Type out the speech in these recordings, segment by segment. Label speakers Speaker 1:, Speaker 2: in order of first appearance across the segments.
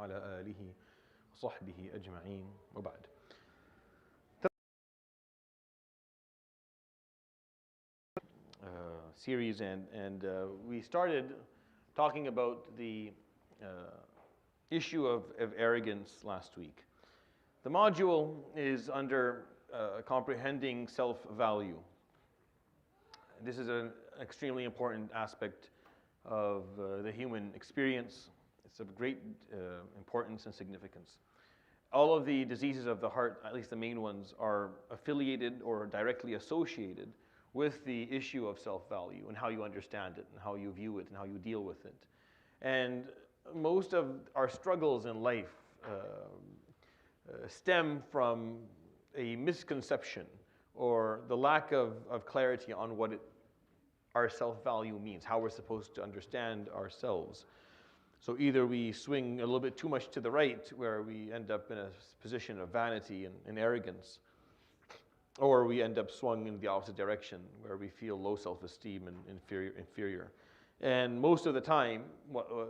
Speaker 1: وعلى آله وصحبه أجمعين وبعد. Series and we started talking about the issue of arrogance last week. The module is under comprehending self-value. This is an extremely important aspect of the human experience. It's of great importance and significance. All of the diseases of the heart, at least the main ones, are affiliated or directly associated with the issue of self-value and how you understand it and how you view it and how you deal with it. And most of our struggles in life stem from a misconception or the lack of clarity on what our self-value means, how we're supposed to understand ourselves. So either we swing a little bit too much to the right, where we end up in a position of vanity and arrogance, or we end up swung in the opposite direction, where we feel low self-esteem and inferior. And most of the time,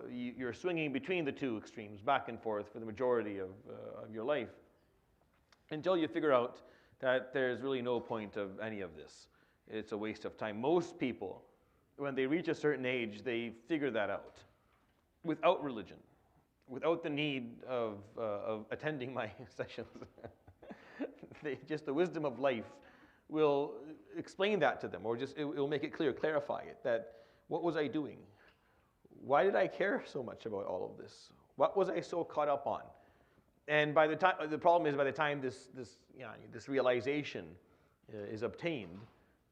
Speaker 1: you're swinging between the two extremes, back and forth for the majority of your life, until you figure out that there's really no point of any of this. It's a waste of time. Most people, when they reach a certain age, they figure that out without religion, without the need of attending my sessions. Just the wisdom of life will explain that to them, or just it will make it clear, clarify it, that what was I doing? Why did I care so much about all of this? What was I so caught up on? And by the time, the problem is, by the time this realization is obtained,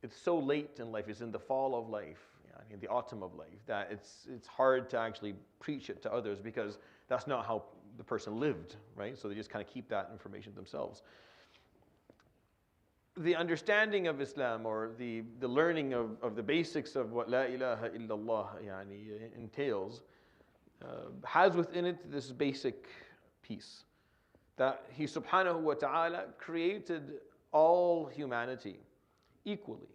Speaker 1: it's so late in life. It's in the fall of life, in the autumn of life, that it's hard to actually preach it to others, because that's not how the person lived, right? So they just kind of keep that information themselves. The understanding of Islam, or the learning of the basics of what La ilaha illallah entails, has within it this basic piece, that He subhanahu wa ta'ala created all humanity equally.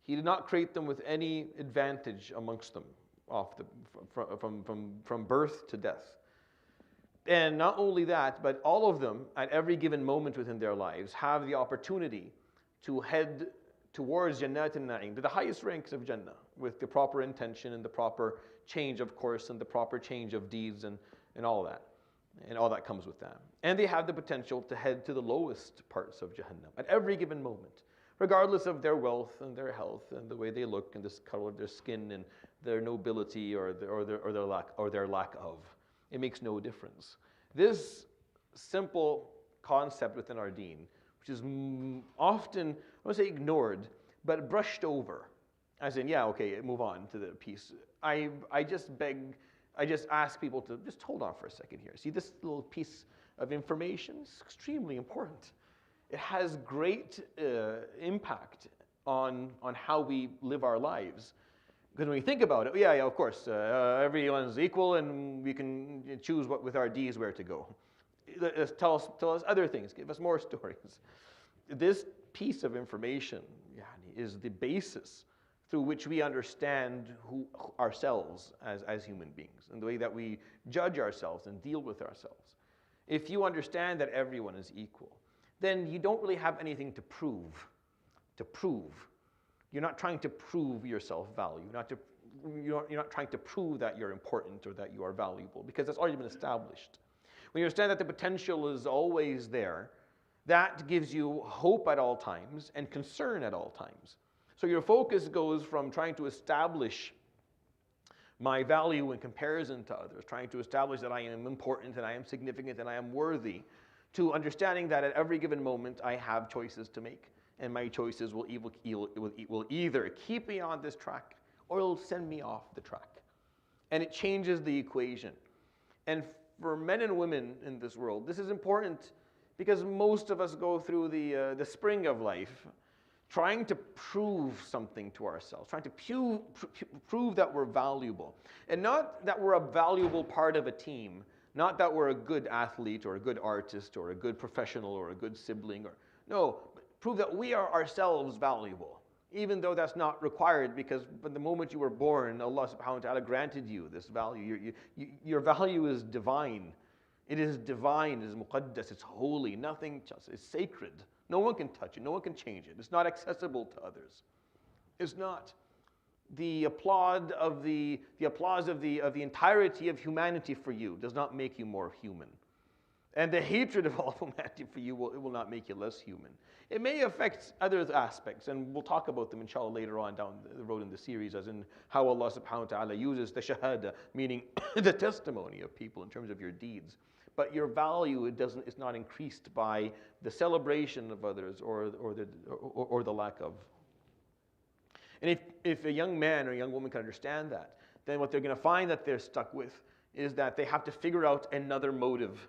Speaker 1: He did not create them with any advantage amongst them from birth to death. And not only that, but all of them, at every given moment within their lives, have the opportunity to head towards Jannat al-Na'im, to the highest ranks of Jannah, with the proper intention and the proper change of course and the proper change of deeds and all that. And all that comes with that. And they have the potential to head to the lowest parts of Jahannam at every given moment, regardless of their wealth and their health and the way they look and the color of their skin and their nobility or their lack of. It makes no difference. This simple concept within our deen, which is often, I won't say ignored, but brushed over, as in, yeah, okay, move on to the piece. I just ask people to just hold on for a second here. See, this little piece of information is extremely important. It has great impact on how we live our lives. Because when we think about it, yeah, of course, everyone's equal and we can choose with our deeds where to go. Tell us other things, give us more stories. This piece of information is the basis through which we understand ourselves as human beings, and the way that we judge ourselves and deal with ourselves. If you understand that everyone is equal, then you don't really have anything to prove. You're not trying to prove your self-value. You're not trying to prove that you're important or that you are valuable, because that's already been established. When you understand that the potential is always there, that gives you hope at all times and concern at all times. So your focus goes from trying to establish my value in comparison to others, trying to establish that I am important and I am significant and I am worthy, to understanding that at every given moment I have choices to make, and my choices will either keep me on this track or it'll send me off the track. And it changes the equation. And for men and women in this world, this is important, because most of us go through the spring of life trying to prove something to ourselves, trying to prove that we're valuable. And not that we're a valuable part of a team, not that we're a good athlete or a good artist or a good professional or a good sibling. No, prove that we are ourselves valuable, even though that's not required, because from the moment you were born, Allah subhanahu wa ta'ala granted you this value. Your value is divine. It is divine, it is muqaddas, it's holy, nothing just, it's sacred. No one can touch it, no one can change it. It's not accessible to others. It's not. The applause of the entirety of humanity for you does not make you more human. And the hatred of all humanity for you will not make you less human. It may affect other aspects, and we'll talk about them inshallah later on down the road in the series, as in how Allah subhanahu wa ta'ala uses the shahada, meaning the testimony of people in terms of your deeds. But your value is not increased by the celebration of others or the lack of. And if a young man or a young woman can understand that, then what they're going to find that they're stuck with is that they have to figure out another motive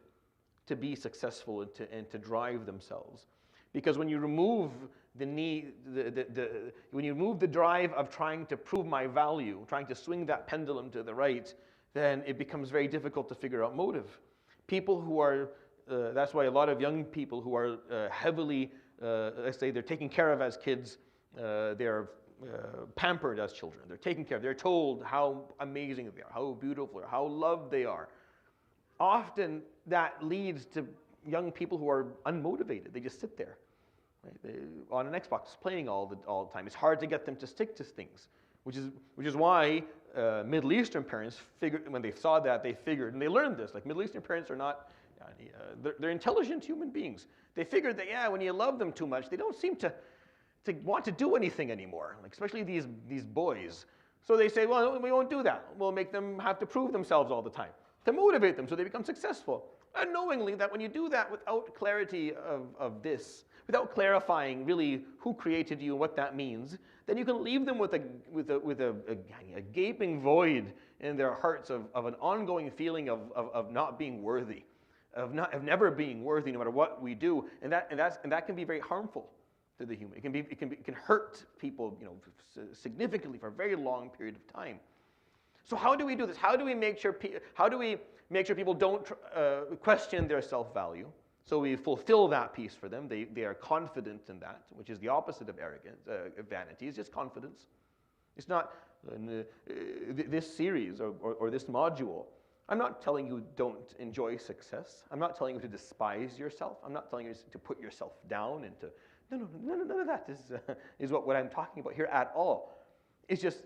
Speaker 1: to be successful and to drive themselves. Because when you remove the need, when you remove the drive of trying to prove my value, trying to swing that pendulum to the right, then it becomes very difficult to figure out motive. People who are, that's why a lot of young people who are heavily, let's say they're taken care of as kids, they're pampered as children. They're taken care of. They're told how amazing they are, how beautiful, how loved they are. Often that leads to young people who are unmotivated. They just sit there, right? On an Xbox playing all the time. It's hard to get them to stick to things, which is why Middle Eastern parents figured, when they saw that, they figured, and they learned this, like Middle Eastern parents are not, they're intelligent human beings. They figured that, when you love them too much, they don't seem to want to do anything anymore, like especially these boys. So they say, well, we won't do that. We'll make them have to prove themselves all the time to motivate them so they become successful. Unknowingly, that when you do that without clarity of this, without clarifying really who created you and what that means, then you can leave them with a gaping void in their hearts of an ongoing feeling of not being worthy, of never being worthy no matter what we do, and that can be very harmful to the human. It can hurt people, significantly for a very long period of time. So how do we do this? How do we make sure people don't question their self-value? So we fulfill that piece for them. They are confident in that, which is the opposite of arrogance. Vanity is just confidence. It's not this series or this module. I'm not telling you don't enjoy success. I'm not telling you to despise yourself. I'm not telling you to put yourself down and to no, none of that is what I'm talking about here at all. It's just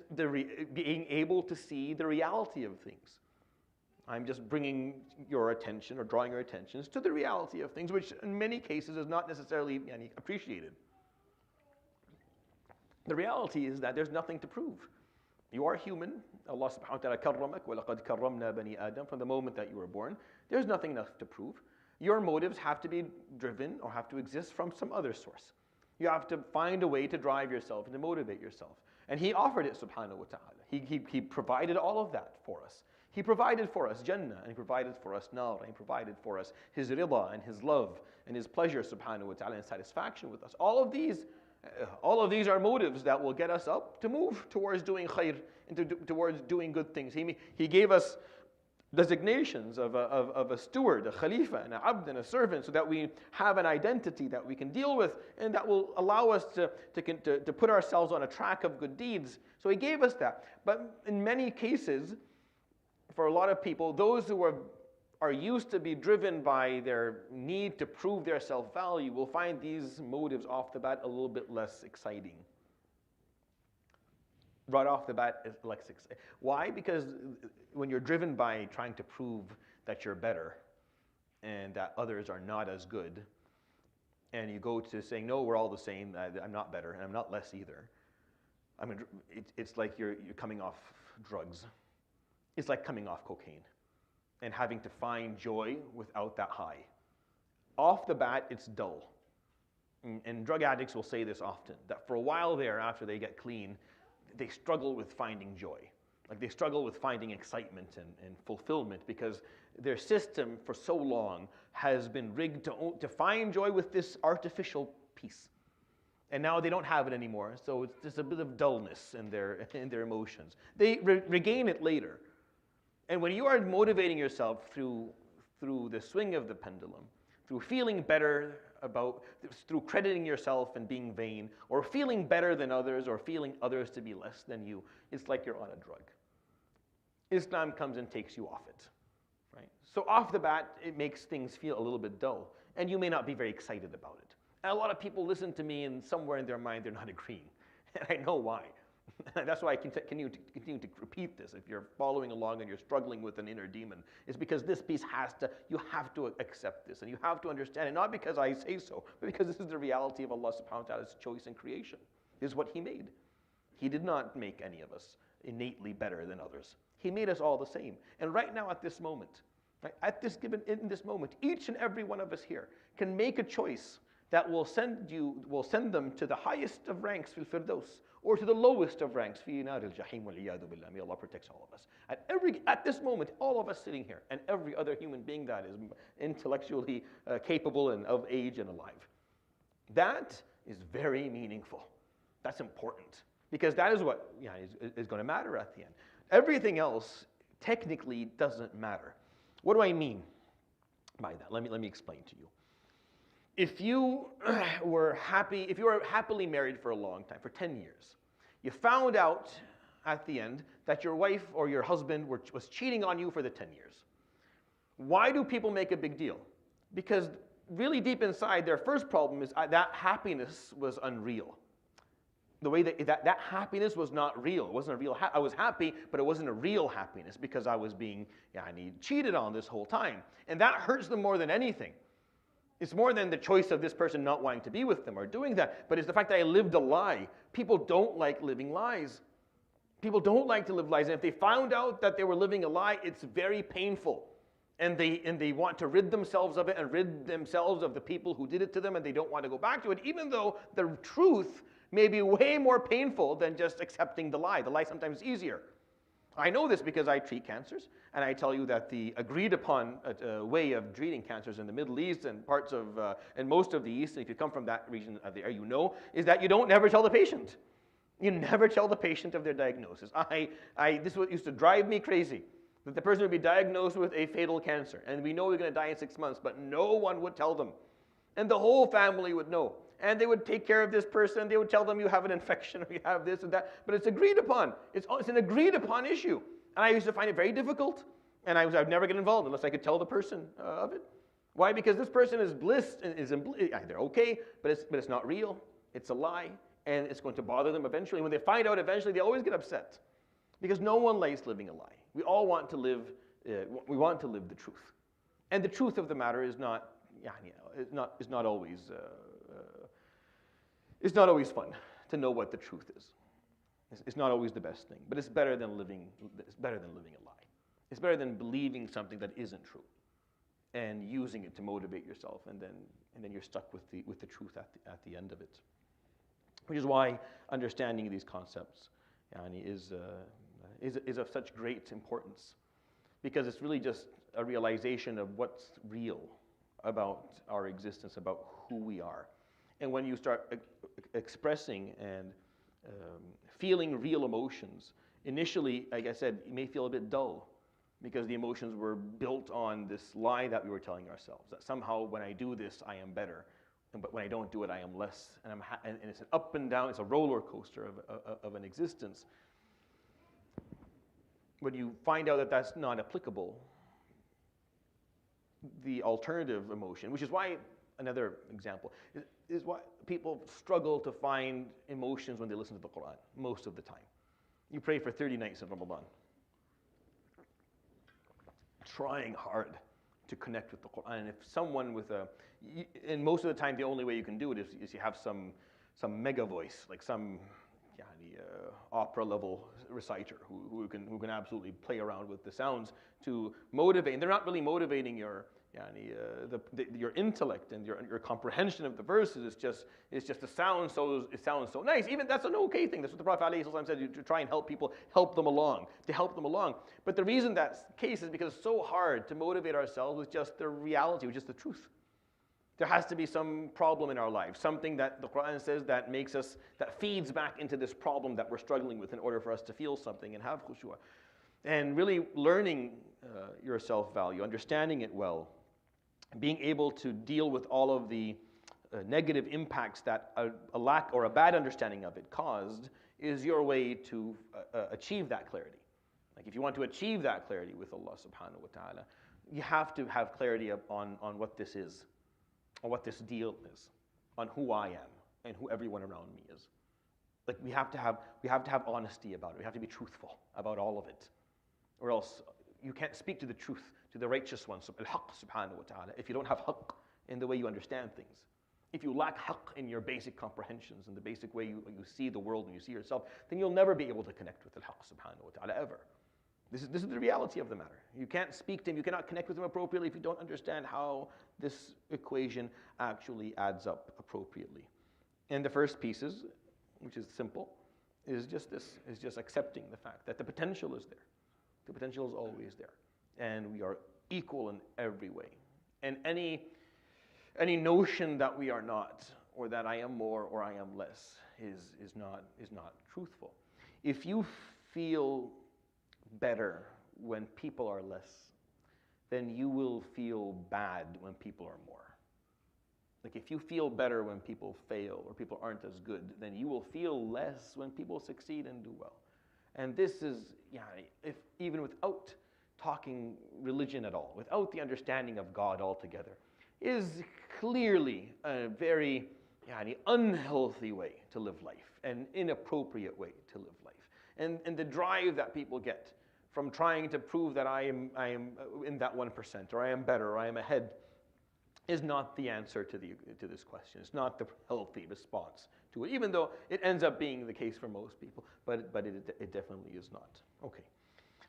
Speaker 1: being able to see the reality of things. I'm just bringing your attention or drawing your attentions to the reality of things, which in many cases is not necessarily appreciated. The reality is that there's nothing to prove. You are human. Allah subhanahu wa ta'ala karramak wa laqad karramna bani Adam. From the moment that you were born, there's nothing enough to prove. Your motives have to be driven or have to exist from some other source. You have to find a way to drive yourself and to motivate yourself. And He offered it subhanahu wa ta'ala. He provided all of that for us. He provided for us Jannah, and He provided for us Nar, and He provided for us His rida and His love and His pleasure subhanahu wa ta'ala and satisfaction with us. All of these are motives that will get us up to move towards doing khair and towards doing good things. He gave us designations of a steward, a khalifa, and an abd, and a servant, so that we have an identity that we can deal with, and that will allow us to put ourselves on a track of good deeds. So He gave us that. But in many cases, for a lot of people, those who are used to be driven by their need to prove their self-value will find these motives off the bat a little bit less exciting. Right off the bat, it's less exciting. Why? Because when you're driven by trying to prove that you're better and that others are not as good, and you go to saying, no, we're all the same, I'm not better, and I'm not less either. I mean, it's like you're coming off drugs. It's like coming off cocaine and having to find joy without that high. Off the bat, it's dull. And drug addicts will say this often, that for a while there, after they get clean, they struggle with finding joy. Like they struggle with finding excitement and fulfillment because their system for so long has been rigged to find joy with this artificial piece. And now they don't have it anymore, so it's just a bit of dullness in their emotions. They regain it later. And when you are motivating yourself through the swing of the pendulum, through feeling better through crediting yourself and being vain, or feeling better than others, or feeling others to be less than you, it's like you're on a drug. Islam comes and takes you off it. Right? Right? So off the bat, it makes things feel a little bit dull, and you may not be very excited about it. And a lot of people listen to me, and somewhere in their mind, they're not agreeing. And I know why. That's why I continue to repeat this. If you're following along and you're struggling with an inner demon, it's because this piece you have to accept this, and you have to understand it, not because I say so, but because this is the reality of Allah subhanahu wa ta'ala's choice and creation. This is what He made. He did not make any of us innately better than others. He made us all the same. And right now at this moment, right, in this moment, each and every one of us here can make a choice that will send them to the highest of ranks, fil firdaus, or to the lowest of ranks, fi nar al-jahim wal-iyadu billah. May Allah protect all of us. At this moment, all of us sitting here, and every other human being that is intellectually capable and of age and alive. That is very meaningful. That's important. Because that is what is going to matter at the end. Everything else technically doesn't matter. What do I mean by that? Let me explain to you. If you were happily married for a long time, for 10 years, you found out at the end that your wife or your husband was cheating on you for the 10 years. Why do people make a big deal? Because really deep inside, their first problem is that happiness was unreal. The way that happiness was not real. It wasn't a real I was happy, but it wasn't a real happiness because I was being cheated on this whole time. And that hurts them more than anything. It's more than the choice of this person not wanting to be with them or doing that, but it's the fact that I lived a lie. People don't like living lies. People don't like to live lies. And if they found out that they were living a lie, it's very painful. And they want to rid themselves of it and rid themselves of the people who did it to them, and they don't want to go back to it, even though the truth may be way more painful than just accepting the lie. The lie sometimes is easier. I know this because I treat cancers, and I tell you that the agreed upon way of treating cancers in the Middle East and parts of, and most of the East, and if you come from that region of the area, you know, is that you don't never tell the patient. You never tell the patient of their diagnosis. This is what used to drive me crazy, that the person would be diagnosed with a fatal cancer, and we know they're going to die in 6 months, but no one would tell them. And the whole family would know. And they would take care of this person. They would tell them you have an infection or you have this and that. But it's agreed upon. It's an agreed upon issue. And I used to find it very difficult. And I would never get involved unless I could tell the person of it. Why? Because this person is bliss, they're okay, but it's not real. It's a lie. And it's going to bother them eventually. When they find out eventually, they always get upset. Because no one likes living a lie. We all want to live, the truth. And the truth of the matter is not always it's not always fun to know what the truth is. It's not always the best thing, but it's better than living a lie. It's better than believing something that isn't true and using it to motivate yourself, and then you're stuck with the truth at the end of it. Which is why understanding these concepts is of such great importance, because it's really just a realization of what's real about our existence, about who we are. And when you start expressing and feeling real emotions, initially, like I said, you may feel a bit dull because the emotions were built on this lie that we were telling ourselves, that somehow when I do this, I am better, but when I don't do it, I am less. And it's an up and down, it's a roller coaster of an existence. When you find out that that's not applicable, the alternative emotion, which is why, another example, is why people struggle to find emotions when they listen to the Quran, most of the time. You pray for 30 nights in Ramadan, trying hard to connect with the Quran. And if someone and most of the time the only way you can do it is you have some mega voice, like some opera level reciter who can absolutely play around with the sounds to motivate. And they're not really motivating your intellect and your comprehension of the verses. It's just it sounds so nice. Even that's an okay thing. That's what the Prophet ﷺ said, to try and help people, help them along. But the reason that's the case is because it's so hard to motivate ourselves with just the reality, with just the truth. There has to be some problem in our lives, something that the Quran says that feeds back into this problem that we're struggling with in order for us to feel something and have khushu'ah. And really learning your self-value, understanding it well, being able to deal with all of the negative impacts that a lack or a bad understanding of it caused is your way to achieve that clarity. Like if you want to achieve that clarity with Allah subhanahu wa ta'ala, you have to have clarity on what this is, on what this deal is, on who I am and who everyone around me is. Like we have to have honesty about it. We have to be truthful about all of it, or else you can't speak to the truth, to the righteous one, al-Haqq subhanahu wa ta'ala, if you don't have haqq in the way you understand things. If you lack haqq in your basic comprehensions, in the basic way you see the world and you see yourself, then you'll never be able to connect with al-Haqq subhanahu wa ta'ala ever. This is the reality of the matter. You can't speak to him, you cannot connect with him appropriately if you don't understand how this equation actually adds up appropriately. And the first pieces, which is simple, is just this, is just accepting the fact that the potential is there. The potential is always there. And we are equal in every way. And any notion that we are not, or that I am more or I am less, is not truthful. If you feel better when people are less, then you will feel bad when people are more. Like if you feel better when people fail or people aren't as good, then you will feel less when people succeed and do well. And this is, if even without talking religion at all, without the understanding of God altogether, is clearly a very unhealthy way to live life, an inappropriate way to live life. And the drive that people get from trying to prove that I am in that 1%, or I am better, or I am ahead, is not the answer to this question. It's not the healthy response to it, even though it ends up being the case for most people, but it definitely is not. Okay,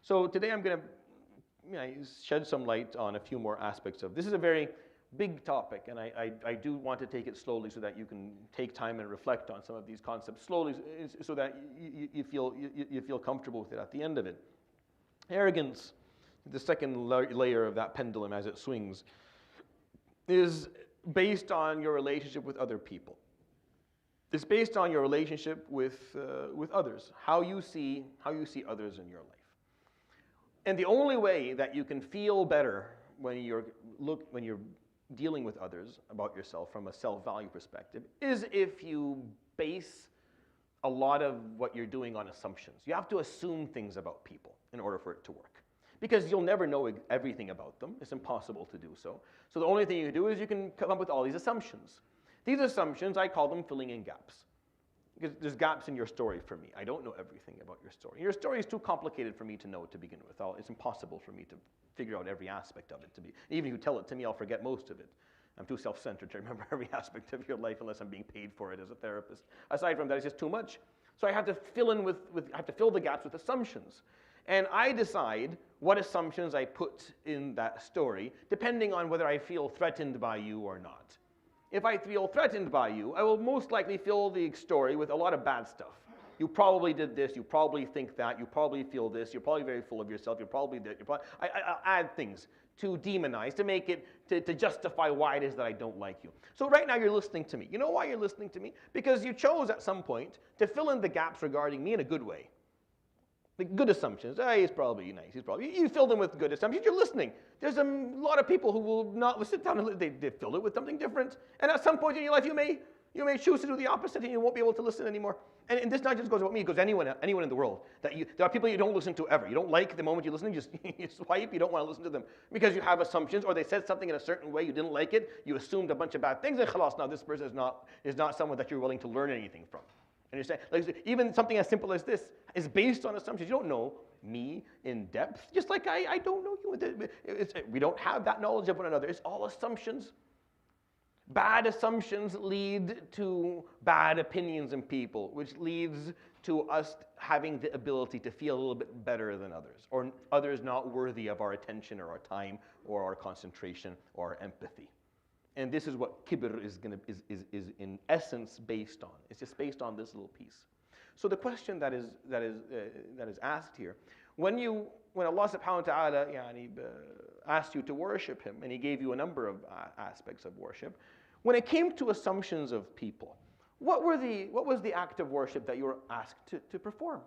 Speaker 1: so today I'm going to shed some light on a few more aspects of this. Is a very big topic, and I do want to take it slowly so that you can take time and reflect on some of these concepts slowly, so that you feel comfortable with it at the end of it. Arrogance, the second layer of that pendulum as it swings, is based on your relationship with other people. It's based on your relationship with others, how you see others in your life. And the only way that you can feel better when you're dealing with others about yourself from a self-value perspective is if you base a lot of what you're doing on assumptions. You have to assume things about people in order for it to work, because you'll never know everything about them. It's impossible to do so. So the only thing you can do is you can come up with all these assumptions. These assumptions, I call them filling in gaps, because there's gaps in your story for me. I don't know everything about your story. Your story is too complicated for me to know to begin with. It's impossible for me to figure out every aspect of it. Even if you tell it to me, I'll forget most of it. I'm too self-centered to remember every aspect of your life unless I'm being paid for it as a therapist. Aside from that, it's just too much. So I have to fill the gaps with assumptions. And I decide what assumptions I put in that story, depending on whether I feel threatened by you or not. If I feel threatened by you, I will most likely fill the story with a lot of bad stuff. You probably did this, you probably think that, you probably feel this, you're probably very full of yourself, you're probably that, I'll add things to demonize, to make it, to justify why it is that I don't like you. So right now you're listening to me. You know why you're listening to me? Because you chose at some point to fill in the gaps regarding me in a good way. The good assumptions. He's probably nice. You fill them with good assumptions. You're listening. There's a lot of people who will not sit down and they fill it with something different. And at some point in your life, you may choose to do the opposite, and you won't be able to listen anymore. And this not just goes about me. It goes anyone in the world. There are people you don't listen to ever. You don't like the moment you're listening. You swipe. You don't want to listen to them because you have assumptions, or they said something in a certain way. You didn't like it. You assumed a bunch of bad things, and khalas, now this person is not someone that you're willing to learn anything from. Understand? Like even something as simple as this is based on assumptions. You don't know me in depth, just like I don't know you. We don't have that knowledge of one another. It's all assumptions. Bad assumptions lead to bad opinions in people, which leads to us having the ability to feel a little bit better than others, or others not worthy of our attention or our time or our concentration or our empathy. And this is what kibr is in essence based on. It's just based on this little piece. So the question that is asked here, when Allah subhanahu wa ta'ala asked you to worship Him, and He gave you a number of aspects of worship, when it came to assumptions of people, what was the act of worship that you were asked to perform?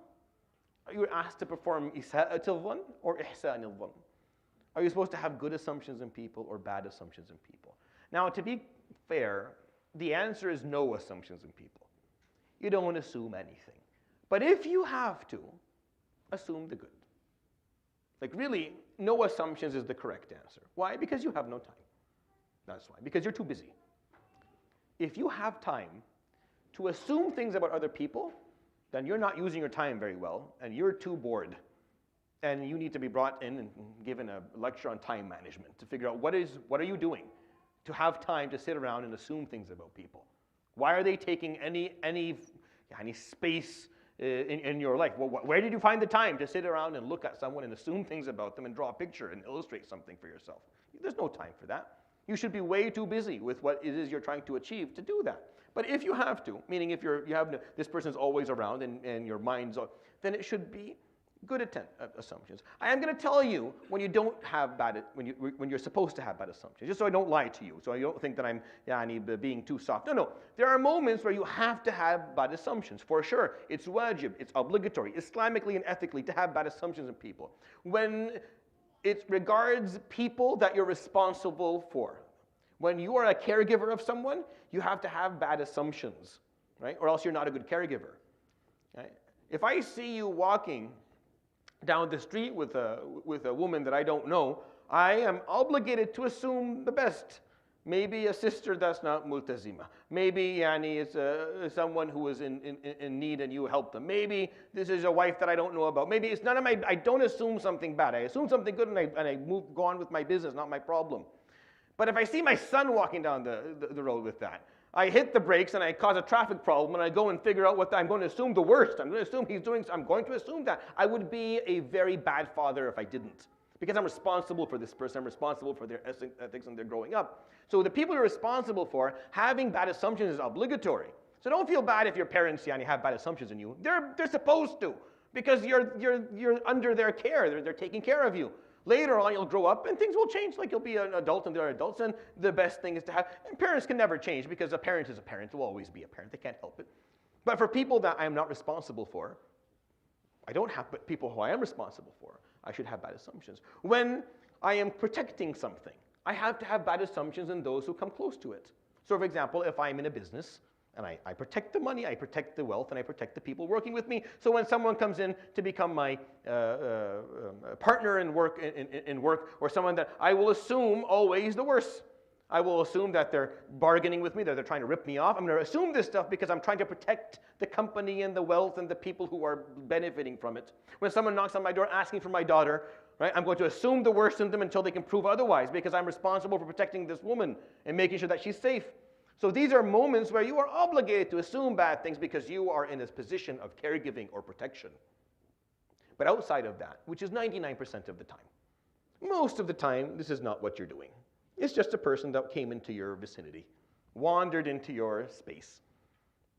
Speaker 1: You were asked to perform isa'atul dhann or ihsanil dhann? Are you supposed to have good assumptions in people or bad assumptions in people? Now, to be fair, the answer is no assumptions in people. You don't assume anything. But if you have to, assume the good. Like really, no assumptions is the correct answer. Why? Because you have no time. That's why. Because you're too busy. If you have time to assume things about other people, then you're not using your time very well, and you're too bored. And you need to be brought in and given a lecture on time management to figure out what are you doing to have time to sit around and assume things about people. Why are they taking any space in your life? Well, where did you find the time to sit around and look at someone and assume things about them and draw a picture and illustrate something for yourself? There's no time for that. You should be way too busy with what it is you're trying to achieve to do that. But if you have to, meaning if this person's always around and your mind's, then it should be good assumptions. I am going to tell you when you don't have when you're supposed to have bad assumptions, just so I don't lie to you, so you don't think that I'm being too soft. No. There are moments where you have to have bad assumptions, for sure. It's wajib, it's obligatory, Islamically and ethically, to have bad assumptions in people. When it regards people that you're responsible for. When you are a caregiver of someone, you have to have bad assumptions, right? Or else you're not a good caregiver. Right? If I see you walking down the street with a woman that I don't know, I am obligated to assume the best. Maybe a sister that's not multazima. Maybe it's someone who is in need and you help them. Maybe this is a wife that I don't know about. Maybe it's none of my, I don't assume something bad. I assume something good and I go on with my business, not my problem. But if I see my son walking down the road with that, I hit the brakes and I cause a traffic problem and I go and figure out I'm going to assume the worst. I'm going to assume that. I would be a very bad father if I didn't. Because I'm responsible for this person. I'm responsible for their ethics and their growing up. So the people you're responsible for, having bad assumptions is obligatory. So don't feel bad if your parents have bad assumptions in you. They're supposed to, because you're under their care. They're taking care of you. Later on, you'll grow up and things will change. Like you'll be an adult and they're adults, and the best thing is to have. And parents can never change because a parent is a parent. Will always be a parent. They can't help it. But for people that I am not responsible for, I don't have, but people who I am responsible for, I should have bad assumptions. When I am protecting something, I have to have bad assumptions in those who come close to it. So for example, if I'm in a business, and I protect the money, I protect the wealth, and I protect the people working with me. So when someone comes in to become my partner in work, or someone that I will assume always the worst. I will assume that they're bargaining with me, that they're trying to rip me off. I'm going to assume this stuff because I'm trying to protect the company and the wealth and the people who are benefiting from it. When someone knocks on my door asking for my daughter, right, I'm going to assume the worst in them until they can prove otherwise, because I'm responsible for protecting this woman and making sure that she's safe. So these are moments where you are obligated to assume bad things because you are in a position of caregiving or protection. But outside of that, which is 99% of the time, most of the time, this is not what you're doing. It's just a person that came into your vicinity, wandered into your space.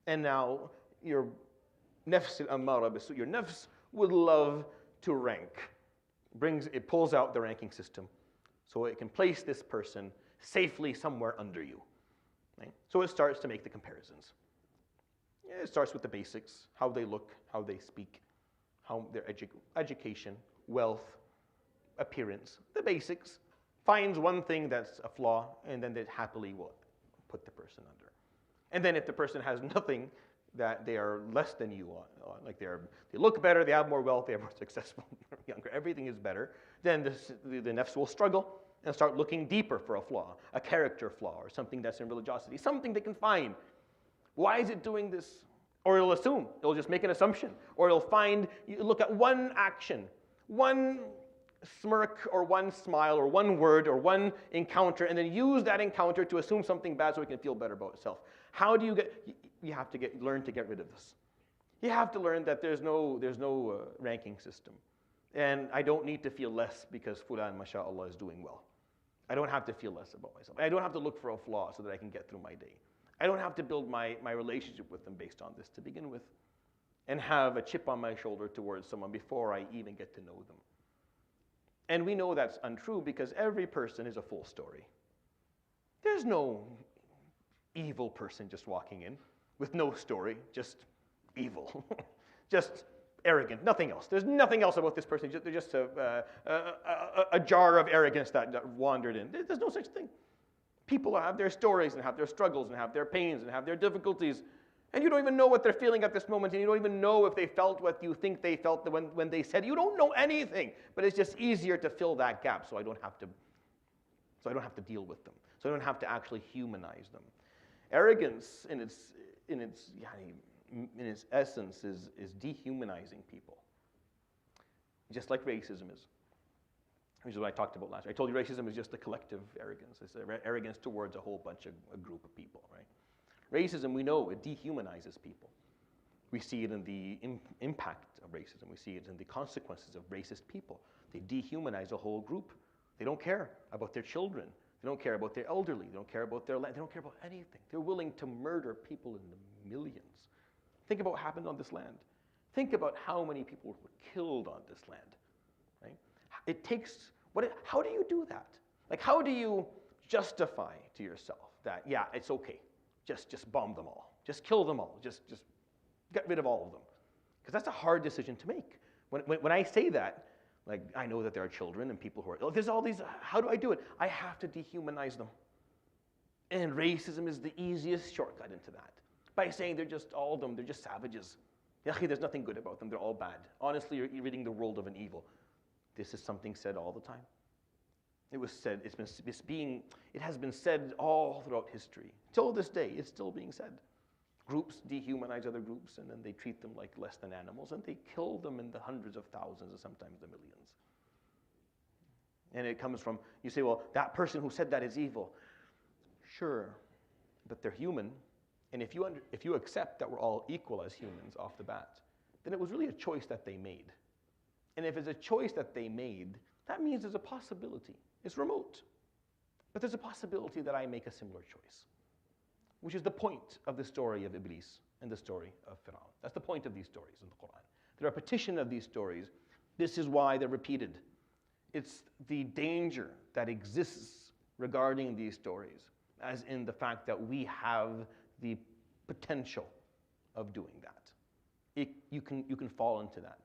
Speaker 1: And now your nafs al-ammara bisu, your nafs would love to rank. It pulls out the ranking system so it can place this person safely somewhere under you. Right? So it starts to make the comparisons. It starts with the basics, how they look, how they speak, how their education, wealth, appearance, the basics. Finds one thing that's a flaw, and then they happily will put the person under. And then if the person has nothing that they are less than you on, like they look better, they have more wealth, they are more successful, they're younger, everything is better, then the nafs will struggle and start looking deeper for a flaw, a character flaw, or something that's in religiosity, something they can find. Why is it doing this? Or it'll assume, it'll just make an assumption, or it'll look at one action, one smirk or one smile or one word or one encounter, and then use that encounter to assume something bad so it can feel better about itself. How do you have to learn to get rid of this. You have to learn that there's no ranking system. And I don't need to feel less because fulan, mashallah, is doing well. I don't have to feel less about myself. I don't have to look for a flaw so that I can get through my day. I don't have to build my relationship with them based on this to begin with, and have a chip on my shoulder towards someone before I even get to know them. And we know that's untrue because every person is a full story. There's no evil person just walking in with no story, just evil, just arrogant, nothing else. There's nothing else about this person. They're just a jar of arrogance that wandered in. There's no such thing. People have their stories and have their struggles and have their pains and have their difficulties. And you don't even know what they're feeling at this moment, and you don't even know if they felt what you think they felt when they said it. You don't know anything, but it's just easier to fill that gap so I don't have to deal with them. So I don't have to actually humanize them. Arrogance in its essence is dehumanizing people. Just like racism is. Which is what I talked about last week. I told you racism is just a collective arrogance. It's arrogance towards a whole bunch of a group of people, right? Racism, we know, it dehumanizes people. We see it in the impact of racism. We see it in the consequences of racist people. They dehumanize a whole group. They don't care about their children. They don't care about their elderly. They don't care about their land. They don't care about anything. They're willing to murder people in the millions. Think about what happened on this land. Think about how many people were killed on this land, right? It takes, how do you do that? Like, how do you justify to yourself that, yeah, it's okay. Just bomb them all. Just kill them all. Just get rid of all of them. Because that's a hard decision to make. When I say that, like, I know that there are children and people who are ill. There's all these, how do I do it? I have to dehumanize them. And racism is the easiest shortcut into that. By saying they're just, all of them, they're just savages. There's nothing good about them. They're all bad. Honestly, you're ridding the world of an evil. This is something said all the time. It was said, it has been said all throughout history. Till this day, it's still being said. Groups dehumanize other groups, and then they treat them like less than animals, and they kill them in the hundreds of thousands, and sometimes the millions. And it comes from, you say, well, that person who said that is evil. Sure, but they're human, and if you accept that we're all equal as humans off the bat, then it was really a choice that they made. And if it's a choice that they made, that means there's a possibility. It's remote. But there's a possibility that I make a similar choice, which is the point of the story of Iblis and the story of Fir'aun. That's the point of these stories in the Quran. The repetition of these stories, this is why they're repeated. It's the danger that exists regarding these stories, as in the fact that we have the potential of doing that. You can fall into that.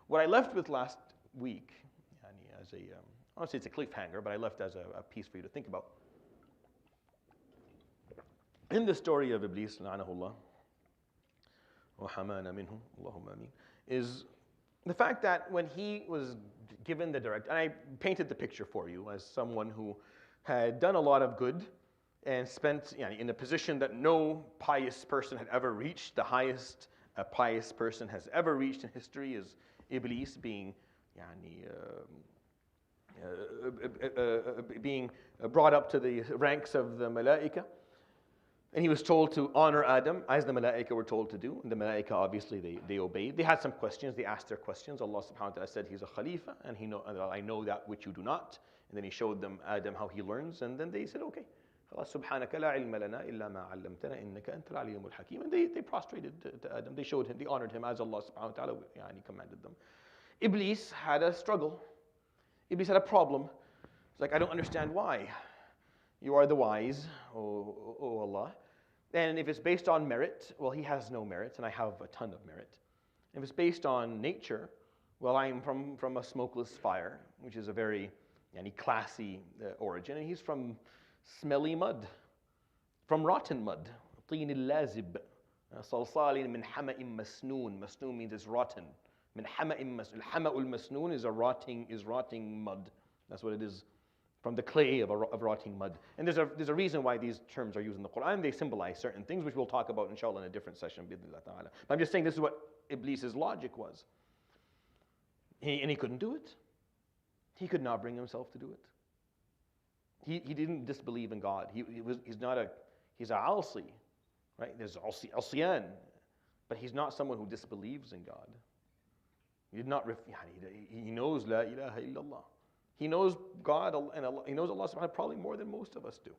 Speaker 1: What I left with last week, as I won't say it's a cliffhanger, but I left as a piece for you to think about. In the story of Iblis, la'anahullah, wa hamana minhu, Allahumma ameen, is the fact that when he was given the direct, and I painted the picture for you as someone who had done a lot of good and spent in a position that no pious person had ever reached. The highest a pious person has ever reached in history is Iblis, being brought up to the ranks of the Malaika. And he was told to honor Adam, as the Malaika were told to do. And the Malaika, obviously, they obeyed. They had some questions. They asked their questions. Allah subhanahu wa ta'ala said, he's a Khalifa, and I know that which you do not. And then he showed them, Adam, how he learns. And then they said, okay. سبحانك لا علم لنا إلا ما علمتنا إنك أنت العليم الحكيم. And they prostrated to Adam. They showed him, they honored him as Allah subhanahu wa ta'ala commanded them. Iblis had a struggle. Iblis had a problem. It's like, I don't understand why. You are the wise, O Allah. And if it's based on merit, well, he has no merit, and I have a ton of merit. If it's based on nature, well, I am from a smokeless fire, which is a very classy origin, and he's from smelly mud, from rotten mud. طين اللازب صلصال من حمأ مسنون. Masnoon means it's rotten. من حمأ مسنون. الحمأ المسنون is rotting mud. That's what it is. From the clay of rotting mud. And there's a reason why these terms are used in the Quran. They symbolize certain things, which we'll talk about, inshallah, in a different session. But I'm just saying this is what Iblis' logic was. He couldn't do it. He could not bring himself to do it. He didn't disbelieve in God. He's a Alsi, right? There's Alsiyan, but he's not someone who disbelieves in God. He did not. He knows La ilaha illallah. He knows God and Allah, he knows Allah subhanahu wa ta'ala probably more than most of us do.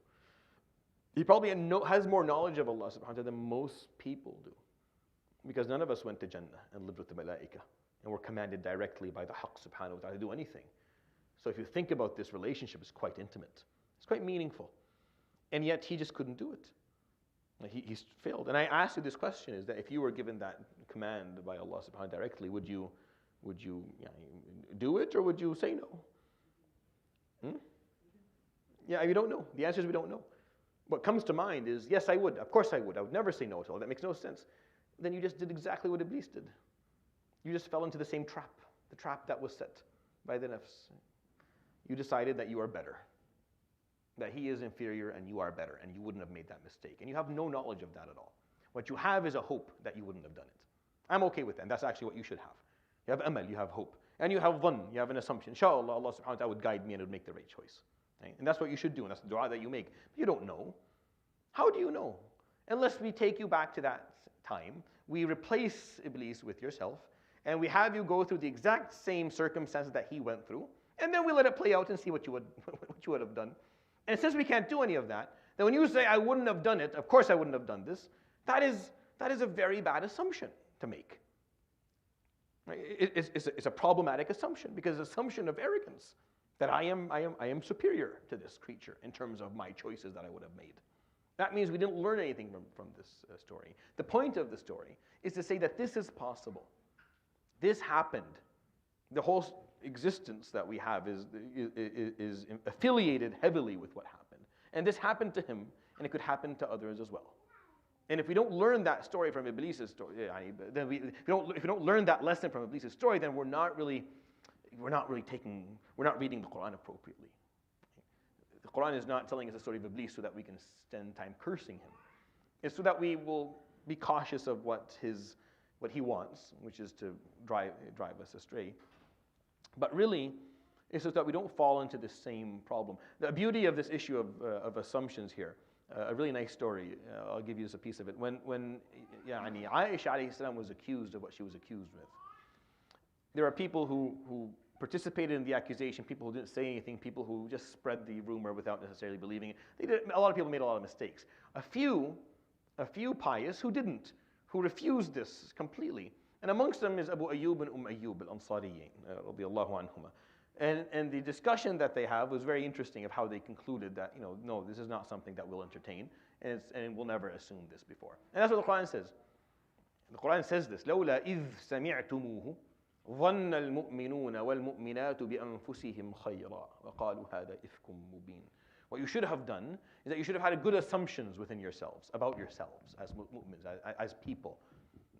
Speaker 1: He probably has more knowledge of Allah subhanahu wa ta'ala than most people do. Because none of us went to Jannah and lived with the Malaika and were commanded directly by the Haqq subhanahu wa ta'ala to do anything. So if you think about this relationship, it's quite intimate. It's quite meaningful. And yet he just couldn't do it. He's failed. And I asked you this question, is that if you were given that command by Allah subhanahu wa ta'ala directly, would you do it or would you say no? Yeah, we don't know. The answer is we don't know. What comes to mind is, yes, I would. Of course I would. I would never say no to Allah. That makes no sense. Then you just did exactly what Iblis did. You just fell into the same trap, the trap that was set by the nafs. You decided that you are better, that he is inferior and you are better, and you wouldn't have made that mistake. And you have no knowledge of that at all. What you have is a hope that you wouldn't have done it. I'm okay with that. That's actually what you should have. You have amal, you have hope. And you have dhann, you have an assumption. Inshallah, Allah subhanahu wa ta'ala would guide me and would make the right choice. Right? And that's what you should do, and that's the dua that you make. But you don't know. How do you know? Unless we take you back to that time, we replace Iblis with yourself, and we have you go through the exact same circumstances that he went through, and then we let it play out and see what you would have done. And since we can't do any of that, then when you say, I wouldn't have done it, of course I wouldn't have done this, that is a very bad assumption to make. Right? It's a problematic assumption, because it's an assumption of arrogance, that I am superior to this creature in terms of my choices that I would have made. That means we didn't learn anything from this story. The point of the story is to say that this is possible. This happened. The whole existence that we have is affiliated heavily with what happened. And this happened to him, and it could happen to others as well. And if we don't learn that story from Iblis' story, then if we don't learn that lesson from Iblis' story, then we're not reading the Quran appropriately. The Quran is not telling us the story of Iblis so that we can spend time cursing him. It's so that we will be cautious of what he wants, which is to drive us astray. But really, it's so that we don't fall into the same problem. The beauty of this issue of assumptions here, a really nice story, I'll give you just a piece of it. When Aisha alayhi salam was accused of what she was accused with, there are people who participated in the accusation, people who didn't say anything, people who just spread the rumor without necessarily believing it. A lot of people made a lot of mistakes. A few pious who didn't, who refused this completely. And amongst them is Abu Ayyub and Ayyub al-Ansariyin, radiyallahu anhuma. And the discussion that they have was very interesting of how they concluded that, no, this is not something that we'll entertain, and we'll never assume this before. And that's what the Quran says. The Quran says this, لَوْلَا إِذْ سَمِعْتُمُوهُ ظَنَّ الْمُؤْمِنُونَ وَالْمُؤْمِنَاتُ بِأَنفُسِهِمْ خَيْرًا وَقَالُوا هَذَا إِفْكٌ مُبِينٌ. What you should have done is that you should have had good assumptions within yourselves, about yourselves as mu'mins, as people.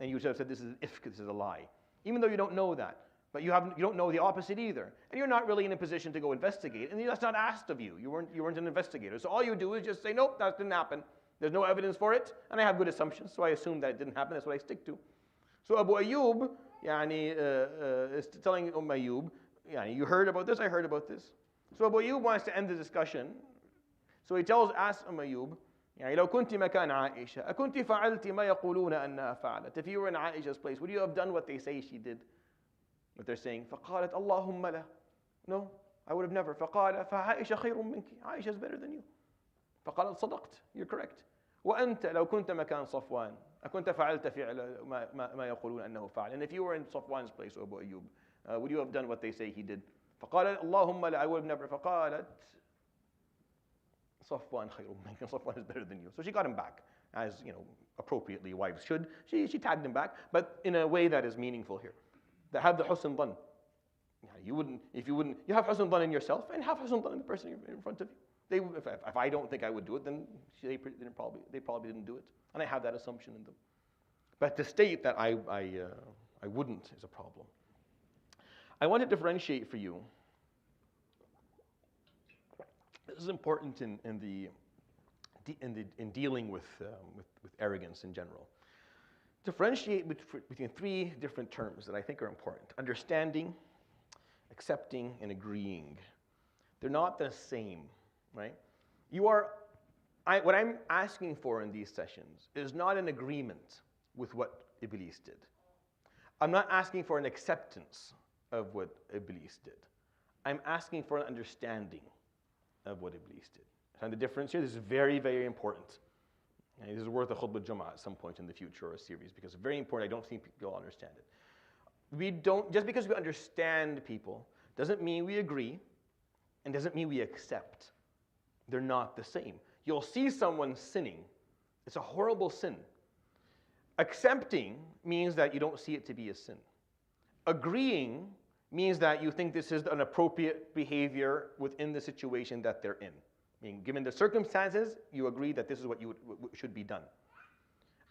Speaker 1: And you should have said, this is an ifk, this is a lie. Even though you don't know that. But you don't know the opposite either. And you're not really in a position to go investigate. And that's not asked of you. You weren't an investigator. So all you do is just say, nope, that didn't happen. There's no evidence for it. And I have good assumptions, so I assume that it didn't happen. That's what I stick to. So Abu Ayyub is telling Ayyub, you heard about this, I heard about this. So Abu Ayyub wants to end the discussion. So he asks Ayyub, لو كنت مكان عائشة أكنت فعلت ما يقولون أنها فعلت. If you were in Aisha's place, would you have done what they say she did? What they're saying, فقالت اللهم لا. No, I would have never. فقال فعائشة خير منك. Aisha is better than you. فقالت صدقت. You're correct. وأنت لو كنت مكان صفوان أكنت فعلت فعل ما يقولون أنه فعل. And if you were in Safwan's place, Abu Ayyub, would you have done what they say he did? فقالت اللهم لا. I would have never. فقالت Safwan خير منك. Safwan is better than you. So she got him back, as appropriately wives should. She tagged him back, but in a way that is meaningful here. That have the husn dhann. You have husn dhann in yourself, and have husn dhann in the person in front of you. If I don't think I would do it, then they probably didn't do it, and I have that assumption in them. But to state that I wouldn't is a problem. I want to differentiate for you. This is important in dealing with arrogance in general. Differentiate between three different terms that I think are important: understanding, accepting, and agreeing. They're not the same, right? What I'm asking for in these sessions is not an agreement with what Iblis did. I'm not asking for an acceptance of what Iblis did. I'm asking for an understanding of what Iblis did. And the difference here, this is very, very important. And this is worth a khutbah Jummah at some point in the future, or a series, because it's very important. I don't think people understand it. Just because we understand people doesn't mean we agree, and doesn't mean we accept. They're not the same. You'll see someone sinning. It's a horrible sin. Accepting means that you don't see it to be a sin. Agreeing means that you think this is an appropriate behavior within the situation that they're in. Meaning, given the circumstances, you agree that this is what should be done.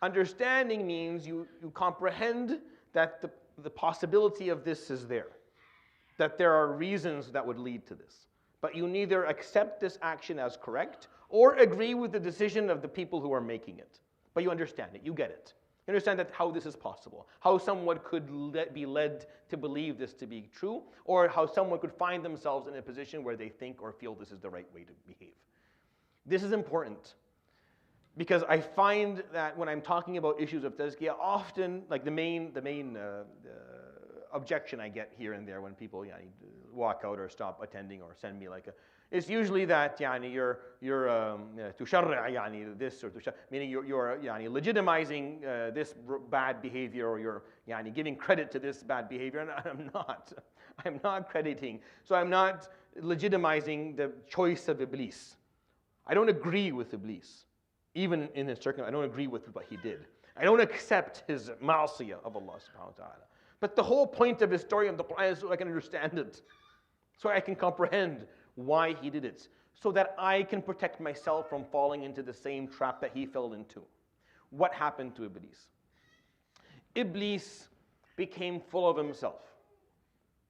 Speaker 1: Understanding means you comprehend that the possibility of this is there, that there are reasons that would lead to this. But you neither accept this action as correct or agree with the decision of the people who are making it. But you understand it, you get it. You understand that how this is possible, how someone could be led to believe this to be true, or how someone could find themselves in a position where they think or feel this is the right way to behave. This is important because I find that when I'm talking about issues of tazkiyah, often like the main objection I get here and there when people walk out or stop attending or send me it's usually that you're تشرع this or meaning you're legitimizing this bad behavior, or you're giving credit to this bad behavior, and I'm not crediting. So I'm not legitimizing the choice of Iblis. I don't agree with Iblis, even in his circumstance. I don't agree with what he did. I don't accept his ma'asiyah of Allah subhanahu wa ta'ala. But the whole point of his story in the Quran is so I can understand it, so I can comprehend why he did it, so that I can protect myself from falling into the same trap that he fell into. What happened to Iblis? Iblis became full of himself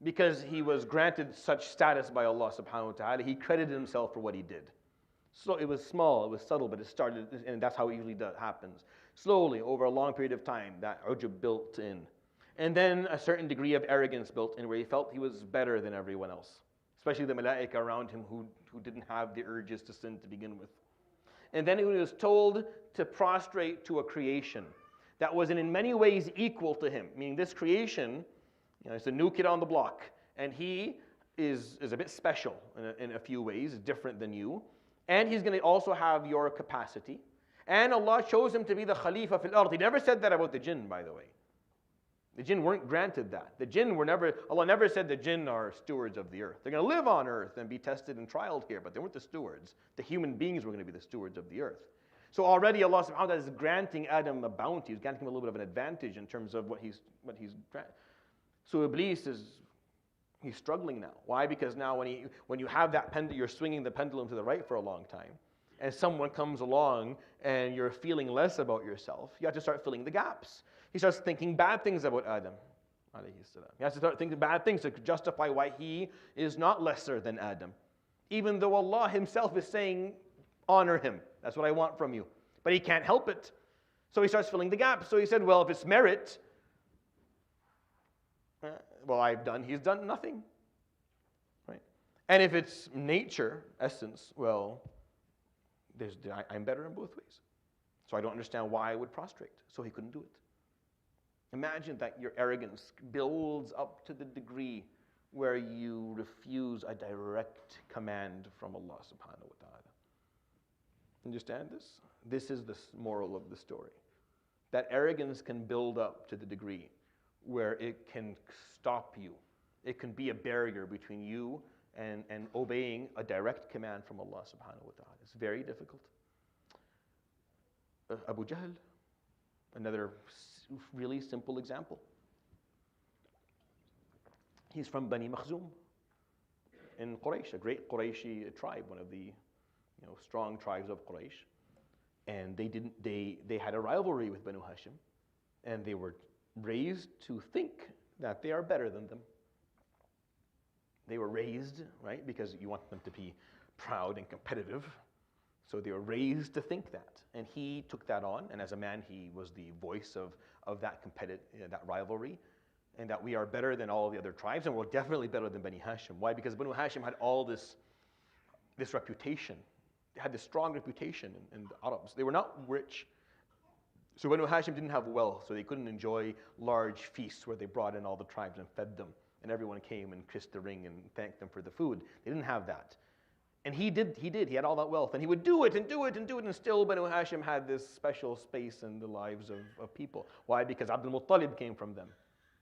Speaker 1: because he was granted such status by Allah subhanahu wa ta'ala. He credited himself for what he did. So it was small, it was subtle, but it started, and that's how it usually happens. Slowly, over a long period of time, that ujub built in. And then a certain degree of arrogance built in, where he felt he was better than everyone else, especially the malaika around him who didn't have the urges to sin to begin with. And then he was told to prostrate to a creation that was in many ways equal to him, meaning this creation, it's a new kid on the block, and he is a bit special in a few ways, different than you, and he's going to also have your capacity. And Allah chose him to be the Khalifa fil ard. He never said that about the jinn, by the way. The jinn weren't granted that. The jinn were never, Allah never said the jinn are stewards of the earth. They're going to live on earth and be tested and trialed here, but they weren't the stewards. The human beings were going to be the stewards of the earth. So already Allah subhanahu wa ta'ala is granting Adam a bounty. He's granting him a little bit of an advantage in terms of what he's granted. So Iblis he's struggling now. Why? Because now when you have that pendulum, you're swinging the pendulum to the right for a long time, and someone comes along and you're feeling less about yourself, you have to start filling the gaps. He starts thinking bad things about Adam. He has to start thinking bad things to justify why he is not lesser than Adam, even though Allah himself is saying, honor him. That's what I want from you. But he can't help it. So he starts filling the gaps. So he said, well, if it's merit, he's done nothing. Right? And if it's nature, essence, well, I'm better in both ways. So I don't understand why I would prostrate. So he couldn't do it. Imagine that your arrogance builds up to the degree where you refuse a direct command from Allah subhanahu wa ta'ala. Understand this? This is the moral of the story. That arrogance can build up to the degree where it can stop you. It can be a barrier between you and obeying a direct command from Allah subhanahu wa ta'ala. It's very difficult. Abu Jahl, another really simple example. He's from Bani Makhzum in Quraysh, a great Qurayshi tribe, one of the strong tribes of Quraysh. And they had a rivalry with Banu Hashim, and they were raised to think that they are better than them. They were raised, right, because you want them to be proud and competitive. So they were raised to think that. And he took that on, and as a man, he was the voice of that that rivalry, and that we are better than all the other tribes, and we're definitely better than Bani Hashim. Why? Because Banu Hashim had all this reputation. They had this strong reputation in the Arabs. They were not rich. So Banu Hashim didn't have wealth, so they couldn't enjoy large feasts where they brought in all the tribes and fed them, and everyone came and kissed the ring and thanked them for the food. They didn't have that. And he did. He had all that wealth, and he would do it and do it and do it, and still Banu Hashim had this special space in the lives of people. Why? Because Abdul Muttalib came from them,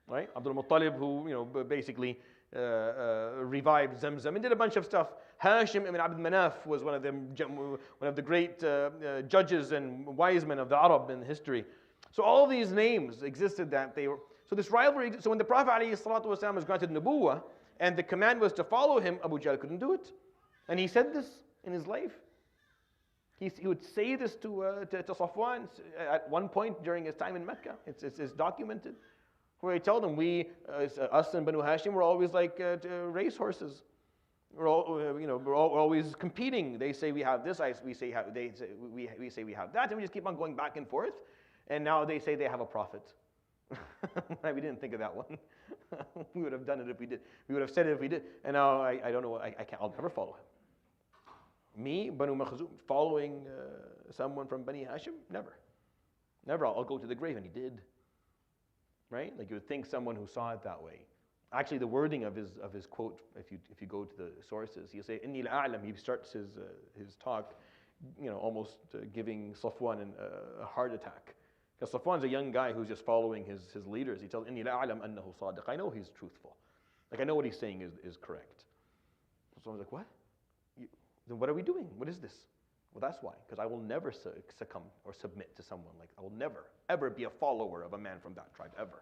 Speaker 1: right? Abdul Muttalib, who basically revived Zamzam and did a bunch of stuff. Hashim ibn Abd Manaf was one of the great judges and wise men of the Arab in history. So all these names existed that they were. So this rivalry. So when the Prophet ﷺ was granted nubuwah and the command was to follow him, Abu Jahl couldn't do it. And he said this in his life. He would say this to Safwan at one point during his time in Mecca. It's documented. Where he told them, us and Banu Hashim, were always like racehorses. We're always competing. They say we have this, we say we have that, and we just keep on going back and forth. And now they say they have a prophet. We didn't think of that one. We would have done it if we did. We would have said it if we did. And now I don't know. I can't. I'll never follow him. Me, Banu Makhzum, following someone from Bani Hashim, never. I'll go to the grave, and he did. Right? Like you would think someone who saw it that way. Actually, the wording of his quote, if you go to the sources, he'll say, "Inni la'alam." He starts his talk, almost giving Safwan a heart attack, because Safwan's a young guy who's just following his leaders. He tells, "Inni la'alam annahu sadiq." I know he's truthful. Like I know what he's saying is correct. So I was like, "What? Then what are we doing? What is this?" Well, that's why, because I will never succumb or submit to someone like I will never, ever be a follower of a man from that tribe, ever.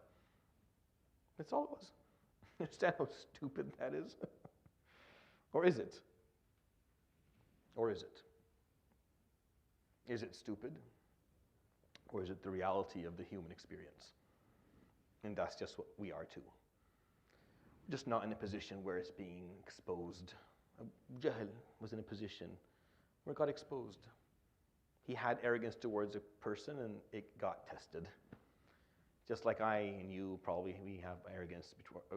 Speaker 1: That's all it was. Understand how stupid that is? Or is it? Or is it? Is it stupid? Or is it the reality of the human experience? And that's just what we are too. Just not in a position where it's being exposed. Jahl was in a position where it got exposed. He had arrogance towards a person and it got tested. Just like I and you probably, we have arrogance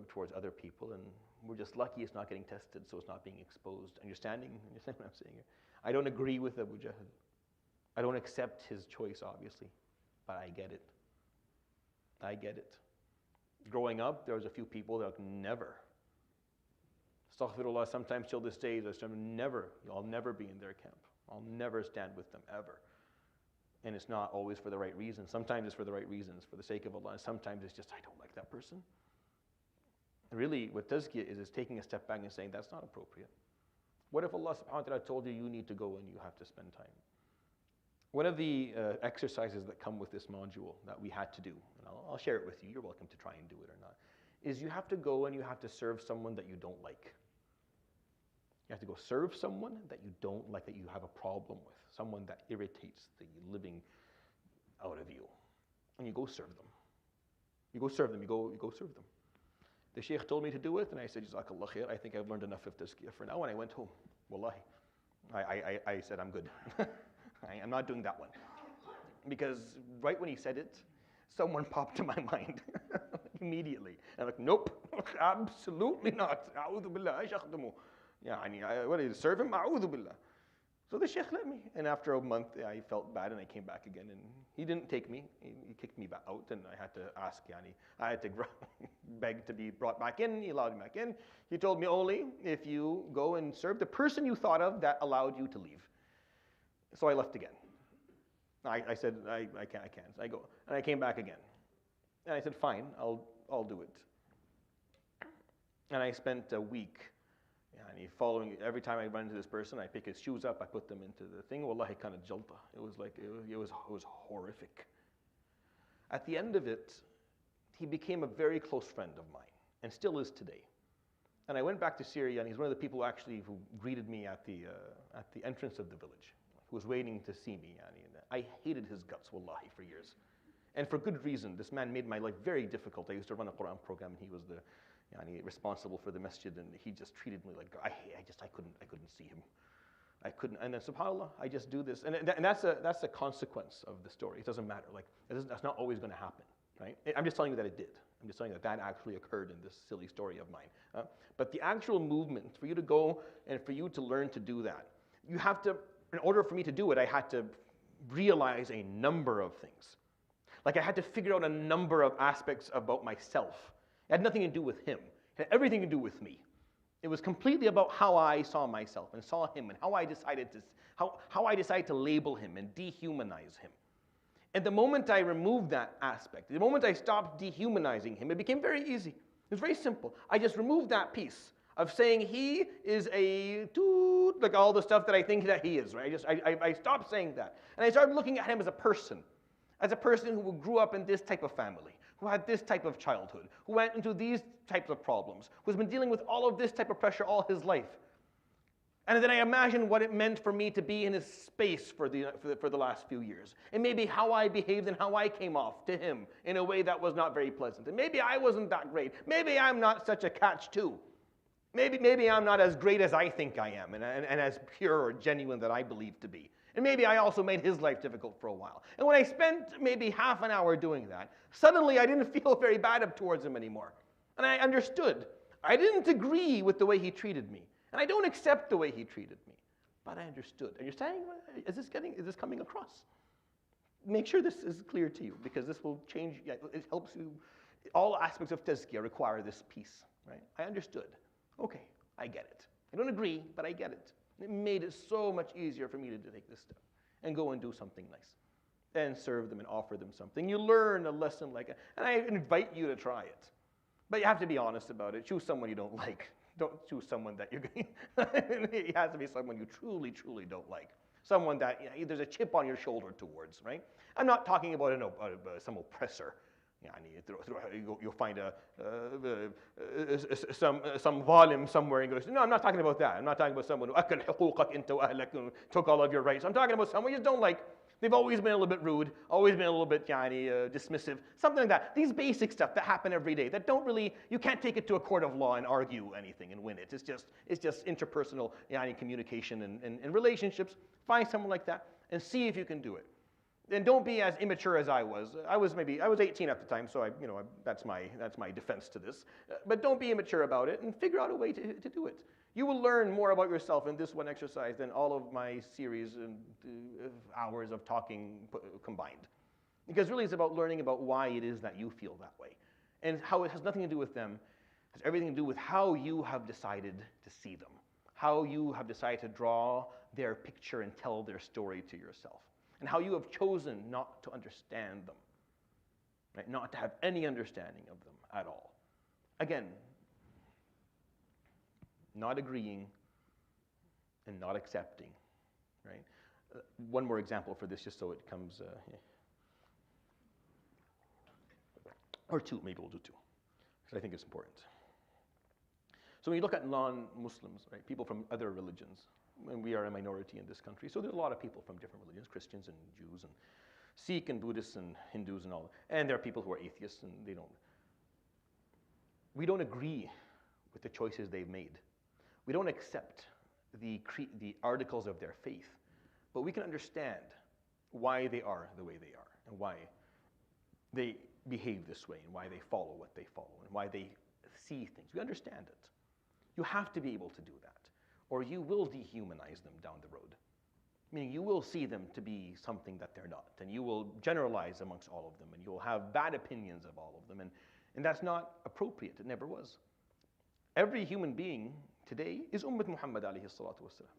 Speaker 1: towards other people, and we're just lucky it's not getting tested, so it's not being exposed. Understand what I'm saying here? I don't agree with Abu Jahl. I don't accept his choice, obviously, but I get it. I get it. Growing up, there was a few people that never. Astaghfirullah, sometimes till this day, I'll never be in their camp. I'll never stand with them, ever. And it's not always for the right reasons. Sometimes it's for the right reasons, for the sake of Allah. Sometimes it's just, I don't like that person. And really, what Tazkiyah is taking a step back and saying, that's not appropriate. What if Allah subhanahu wa ta'ala told you need to go and you have to spend time? One of the exercises that come with this module that we had to do, and I'll share it with you, you're welcome to try and do it or not, is you have to go and you have to serve someone that you don't like. You have to go serve someone that you don't like, that you have a problem with, someone that irritates the living out of you. And you go serve them. You go serve them, you go serve them. The Shaykh told me to do it, and I said, Jazakallah khair, I think I've learned enough of Tazkiyah for now, and I went home. Wallahi. I said, I'm good. I'm not doing that one. Because right when he said it, someone popped in my mind immediately. And I'm like, nope, absolutely not. A'udhu billah, ay shakhdamu. What did you serve him? A'udhu billah. So the Shaykh let me. And after a month, I felt bad and I came back again. And he didn't take me. He kicked me back out and I had to ask, I had to beg to be brought back in. He allowed me back in. He told me only if you go and serve the person you thought of that allowed you to leave. So I left again. I said, I can't. I go. And I came back again. And I said, fine, I'll do it. And I spent a week following, every time I run into this person, I pick his shoes up, I put them into the thing. Wallahi, kind of jalta. It was horrific. At the end of it, he became a very close friend of mine, and still is today. And I went back to Syria, and he's one of the people who greeted me at the entrance of the village, who was waiting to see me. I hated his guts, wallahi, for years. And for good reason. This man made my life very difficult. I used to run a Quran program, and he was responsible for the masjid, and he just treated me like I couldn't see him. I couldn't. And then subhanAllah, I just do this, and that's a consequence of the story. It doesn't matter. Like that's not always going to happen, right? I'm just telling you that it did. I'm just telling you that actually occurred in this silly story of mine. But the actual movement for you to go and for you to learn to do that, you have to. In order for me to do it, I had to realize a number of things. Like I had to figure out a number of aspects about myself. It had nothing to do with him. It had everything to do with me. It was completely about how I saw myself and saw him and how I decided to label him and dehumanize him. And the moment I removed that aspect, the moment I stopped dehumanizing him, it became very easy. It was very simple. I just removed that piece of saying he is a toot, like all the stuff that I think that he is, right? I stopped saying that. And I started looking at him as a person who grew up in this type of family, who had this type of childhood, who went into these types of problems, who's been dealing with all of this type of pressure all his life. And then I imagine what it meant for me to be in his space for the last few years. And maybe how I behaved and how I came off to him in a way that was not very pleasant. And maybe I wasn't that great. Maybe I'm not such a catch too. Maybe I'm not as great as I think I am and as pure or genuine that I believe to be. And maybe I also made his life difficult for a while. And when I spent maybe half an hour doing that, suddenly I didn't feel very bad towards him anymore. And I understood. I didn't agree with the way he treated me. And I don't accept the way he treated me, but I understood. Are you saying, is this coming across? Make sure this is clear to you, because this will change, it helps you. All aspects of tazkiyah require this piece, right? I understood. Okay, I get it. I don't agree, but I get it. It made it so much easier for me to take this step and go and do something nice and serve them and offer them something. You learn a lesson like it, and I invite you to try it. But you have to be honest about it. Choose someone you don't like. Don't choose someone that you're going it has to be someone you truly, truly don't like. Someone that there's a chip on your shoulder towards, right? I'm not talking about some oppressor. You'll find some zalim somewhere and goes, no, I'm not talking about that. I'm not talking about someone who akal huquqak inta wa ahlak and took all of your rights. I'm talking about someone you just don't like. They've always been a little bit rude, always been a little bit dismissive, something like that. These basic stuff that happen every day that don't really, you can't take it to a court of law and argue anything and win it. It's just interpersonal communication and relationships. Find someone like that and see if you can do it. And don't be as immature as I was. I was 18 at the time, so that's my defense to this. But don't be immature about it and figure out a way to do it. You will learn more about yourself in this one exercise than all of my series and hours of talking combined. Because really it's about learning about why it is that you feel that way. And how it has nothing to do with them. It has everything to do with how you have decided to see them. How you have decided to draw their picture and tell their story to yourself. And how you have chosen not to understand them. Right? Not to have any understanding of them at all. Again, not agreeing and not accepting, right? One more example for this, just so it comes, or two, maybe we'll do two, because I think it's important. So when you look at non-Muslims, right, people from other religions, and we are a minority in this country, so there's a lot of people from different religions, Christians and Jews and Sikh and Buddhists and Hindus and all, and there are people who are atheists and we don't agree with the choices they've made. We don't accept the articles of their faith, but we can understand why they are the way they are and why they behave this way and why they follow what they follow and why they see things. We understand it. You have to be able to do that, or you will dehumanize them down the road. Meaning you will see them to be something that they're not, and you will generalize amongst all of them, and you will have bad opinions of all of them, and that's not appropriate. It never was. Every human being today is Ummat Muhammad alayhi salatu wasalam,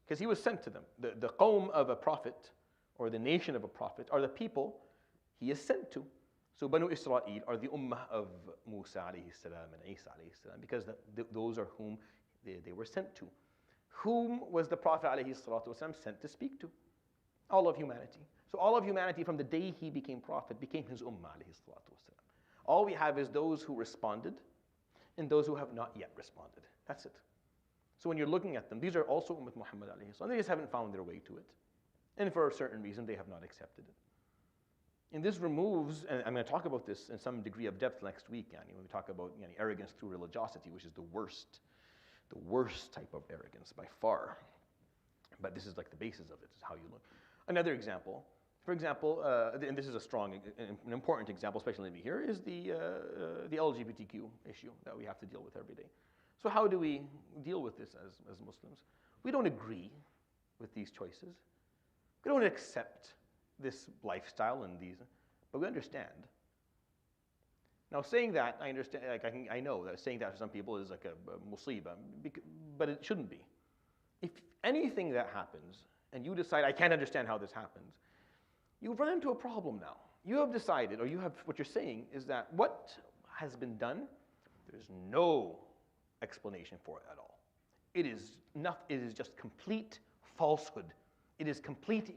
Speaker 1: because he was sent to them. The qawm of a prophet, or the nation of a prophet, are the people he is sent to. So Banu Israel are the ummah of Musa alayhi salam and Isa alayhi salam, because those are whom they were sent to. Whom was the Prophet alayhi salatu wasalam sent to speak to? All of humanity. So all of humanity from the day he became prophet became his ummah alayhi salatu wasalam. All we have is those who responded and those who have not yet responded. That's it. So when you're looking at them, these are also Ummat Muhammad alayhi salam. They just haven't found their way to it. And for a certain reason, they have not accepted it. And this removes, and I'm going to talk about this in some degree of depth next week, when we talk about arrogance through religiosity, which is the worst type of arrogance by far. But this is like the basis of it, is how you look. Another example, for example, and this is an important example, especially here, is the LGBTQ issue that we have to deal with every day. So how do we deal with this as Muslims? We don't agree with these choices. We don't accept this lifestyle and these, but we understand. Now, saying that, I understand. I know that saying that for some people is like a musibah, but it shouldn't be. If anything that happens, and you decide, I can't understand how this happens, you've run into a problem now. You have decided, or what you're saying is that what has been done, there's no explanation for it at all. It is just complete falsehood. It is complete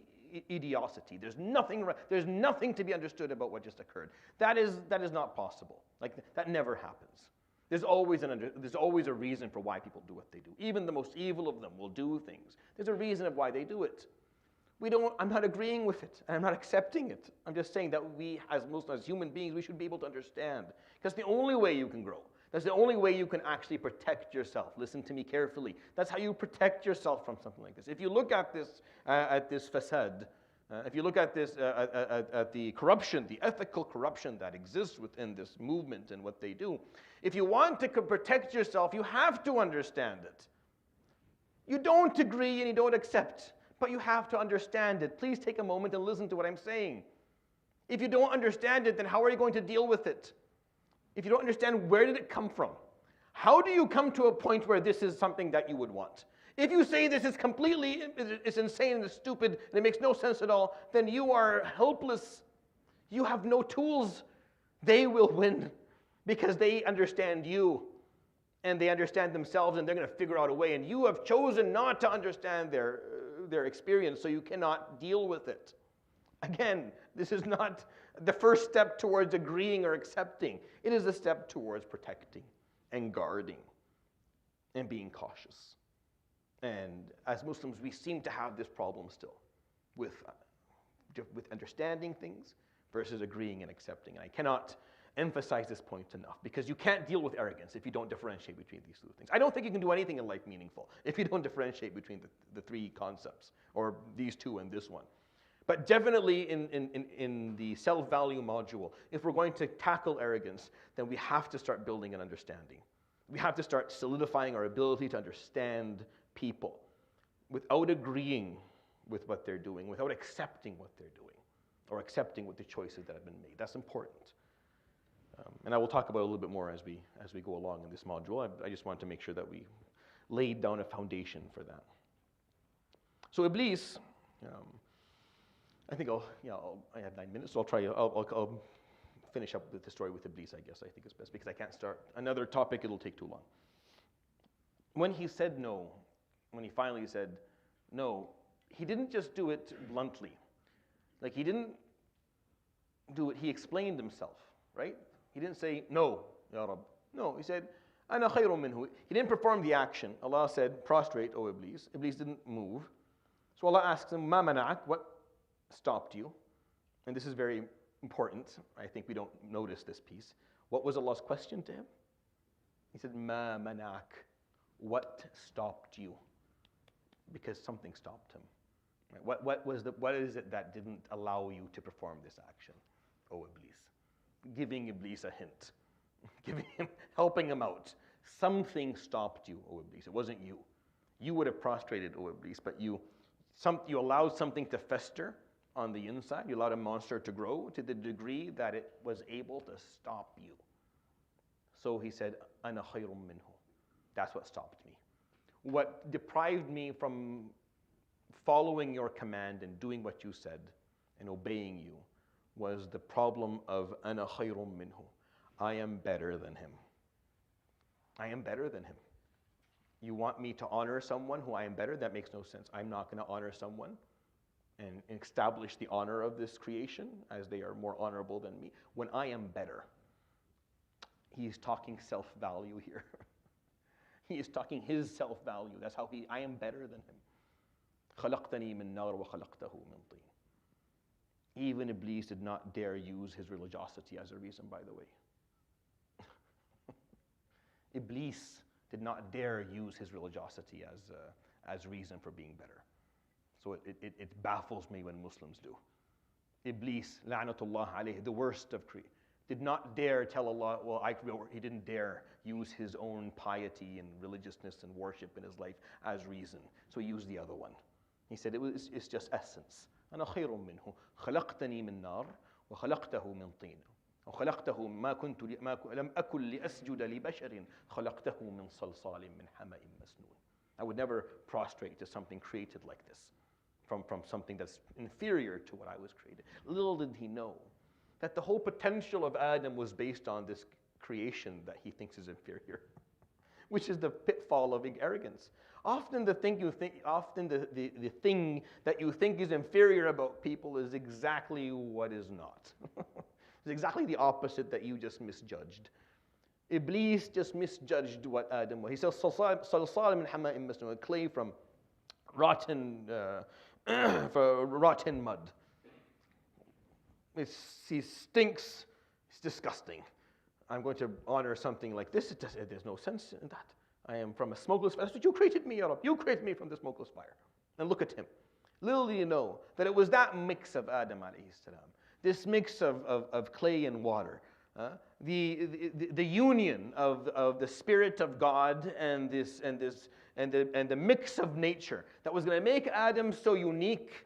Speaker 1: idiocy. There's nothing to be understood about what just occurred. That is not possible. Like, that never happens. There's always a reason for why people do what they do. Even the most evil of them will do things. There's a reason of why they do it. I'm not agreeing with it, and I'm not accepting it. I'm just saying that we, as Muslims, as human beings, we should be able to understand. Because the only way you can grow, that's the only way you can actually protect yourself. Listen to me carefully. That's how you protect yourself from something like this. If you look at this fasad, if you look at this, at the corruption, the ethical corruption that exists within this movement and what they do, if you want to protect yourself, you have to understand it. You don't agree and you don't accept, but you have to understand it. Please take a moment and listen to what I'm saying. If you don't understand it, then how are you going to deal with it? If you don't understand, where did it come from? How do you come to a point where this is something that you would want? If you say this is completely, it's insane and it's stupid and it makes no sense at all, then you are helpless. You have no tools. They will win because they understand you and they understand themselves and they're going to figure out a way. And you have chosen not to understand their experience, so you cannot deal with it. Again, this is not the first step towards agreeing or accepting. It is a step towards protecting and guarding and being cautious. And as Muslims, we seem to have this problem still with understanding things versus agreeing and accepting. And I cannot emphasize this point enough because you can't deal with arrogance if you don't differentiate between these two things. I don't think you can do anything in life meaningful if you don't differentiate between the three concepts or these two and this one. But definitely in the self-value module, if we're going to tackle arrogance, then we have to start building an understanding. We have to start solidifying our ability to understand people without agreeing with what they're doing, without accepting what they're doing, or accepting with the choices that have been made. That's important. And I will talk about it a little bit more as we go along in this module. I just want to make sure that we laid down a foundation for that. So Iblis, I think I have 9 minutes, so I'll finish up with the story with Iblis, I guess. I think it's best because I can't start another topic, it'll take too long. When he said no, when he finally said no, he didn't just do it bluntly. Like he didn't do it, he explained himself, right? He didn't say, no, Ya Rab. No, he said, Ana khayrun minhu. He didn't perform the action. Allah said, prostrate, O Iblis. Iblis didn't move. So Allah asks him, Ma mana'ak, what stopped you? And this is very important. I think we don't notice this piece. What was Allah's question to him? He said, Ma mana'ak, what stopped you? Because something stopped him. Right? What is it that didn't allow you to perform this action, O Iblis? Giving Iblis a hint, helping him out. Something stopped you, O Iblis. It wasn't you. You would have prostrated, O Iblis, but you allowed something to fester on the inside. You allowed a monster to grow to the degree that it was able to stop you. So he said, Ana khayrun minhu. That's what stopped me. What deprived me from following your command and doing what you said and obeying you was the problem of Ana khayrun minhu. I am better than him. I am better than him. You want me to honor someone who I am better? That makes no sense. I'm not going to honor someone and establish the honor of this creation as they are more honorable than me when I am better. He's talking self-value here. He is talking his self-value. That's how I am better than him. خلقتني من نار وخلقته من طين. Even Iblis did not dare use his religiosity as a reason, by the way. Iblis did not dare use his religiosity as reason for being better. So it baffles me when Muslims do. Iblis, la'natullah alayhi, the worst of creatures, did not dare tell Allah, he didn't dare use his own piety and religiousness and worship in his life as reason. So he used the other one. He said it's just essence. أنا خير منه خلقتني من نار وخلقته من طين وخلقته ما لم أكن لأسجد لبشر خلقته من صلصال من حمأ مسنون. I would never prostrate to something created like this, from something that's inferior to what I was created. Little did he know that the whole potential of Adam was based on this creation that he thinks is inferior, which is the pitfall of arrogance. Often the thing that you think is inferior about people is exactly what is not. It's exactly the opposite that you just misjudged. Iblis just misjudged what Adam was. He said, "Salsal min hama'in masnun," clay from rotten, for rotten mud. He stinks. It's disgusting. I'm going to honor something like this. There's no sense in that. I am from a smokeless fire. That's what you created me, Ya Rab. You created me from the smokeless fire. And look at him. Little do you know that it was that mix of Adam alayhi salam, this mix of clay and water, the union of the Spirit of God and the mix of nature that was going to make Adam so unique,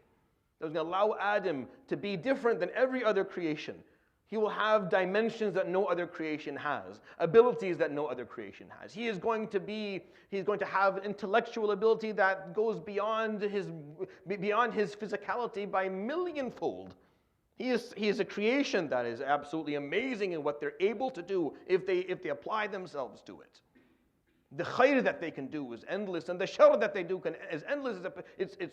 Speaker 1: that was going to allow Adam to be different than every other creation. He will have dimensions that no other creation has, abilities that no other creation has. He's going to have intellectual ability that goes beyond his physicality by millionfold. He is a creation that is absolutely amazing in what they're able to do if they apply themselves to it. The khair that they can do is endless, and the shar that they do is endless.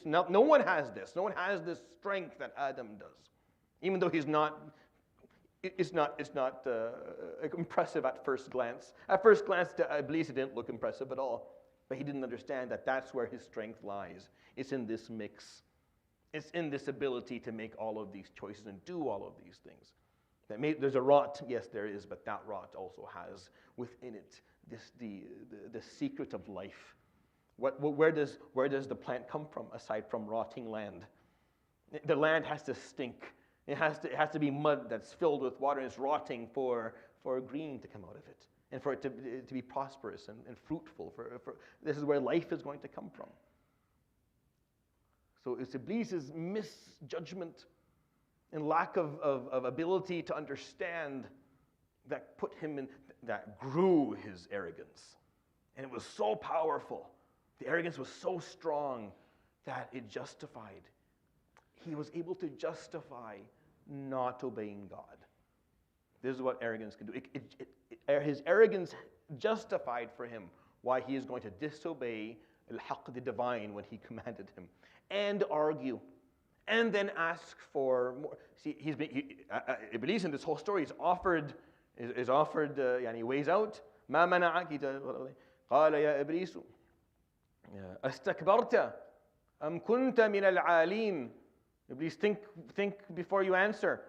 Speaker 1: No one has this. No one has this strength that Adam does, even though he's not. It's not impressive at first glance. At first glance, to Iblis, it didn't look impressive at all. But he didn't understand that that's where his strength lies. It's in this mix. It's in this ability to make all of these choices and do all of these things. There's a rot, yes, there is, but that rot also has within it the secret of life. Where does the plant come from aside from rotting land? The land has to stink. It has to be mud that's filled with water and it's rotting for green to come out of it and for it to be prosperous and fruitful. This is where life is going to come from. So it's Iblis' misjudgment and lack of ability to understand that that grew his arrogance. And it was so powerful. The arrogance was so strong that it justified. He was able to justify not obeying God. This is what arrogance can do. His arrogance justified for him why he is going to disobey al-haq, the divine, when he commanded him, and argue, and then ask for more. See, Iblis in this whole story is offered ways out. ما منعك قال يا إبليس استكبرت أم كنت من العالين. Iblis, think before you answer.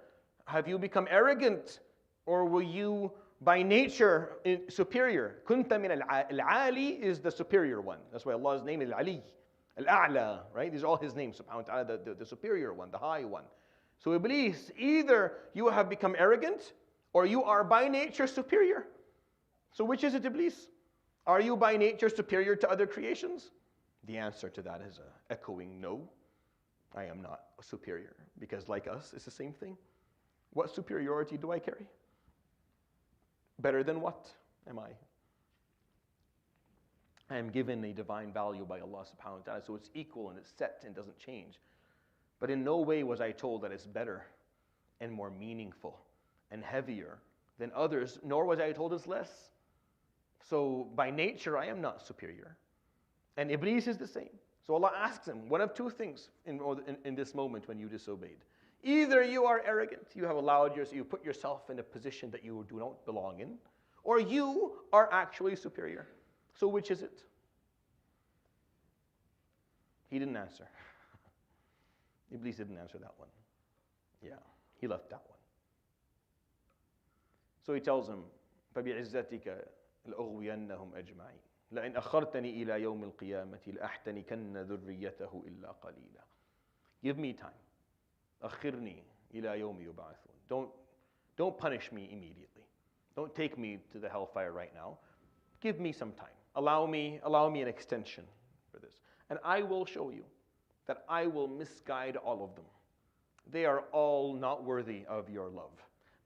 Speaker 1: Have you become arrogant, or were you by nature superior? كنت من العالي is the superior one. That's why Allah's name is al-Ali, al-A'la, right? These are all His names, subhanahu wa ta'ala, the superior one, the high one. So Iblis, either you have become arrogant, or you are by nature superior. So which is it, Iblis? Are you by nature superior to other creations? The answer to that is an echoing no. I am not superior, because like us, it's the same thing. What superiority do I carry? Better than what am I? I am given a divine value by Allah subhanahu wa ta'ala, so it's equal and it's set and doesn't change. But in no way was I told that it's better and more meaningful and heavier than others, nor was I told it's less. So by nature, I am not superior. And Iblis is the same. So Allah asks him one of two things in this moment when you disobeyed. Either you are arrogant, you have you put yourself in a position that you do not belong in, or you are actually superior. So which is it? He didn't answer. Iblis didn't answer that one. Yeah, he left that one. So he tells him, فَبِعِزَّتِكَ لَأُغْوِيَنَّهُمْ أَجْمَعِينَ لَإِنْ أَخَرْتَنِي إِلَى يَوْمِ الْقِيَامَةِ لَأَحْتَنِكَنَّ ذُرِّيَّتَهُ إِلَّا قَلِيلًا. Give me time. أَخِرْنِي إِلَى يَوْمِ يُبْعَثُونَ. Don't punish me immediately. Don't take me to the hellfire right now. Give me some time. Allow me an extension for this. And I will show you that I will misguide all of them. They are all not worthy of your love.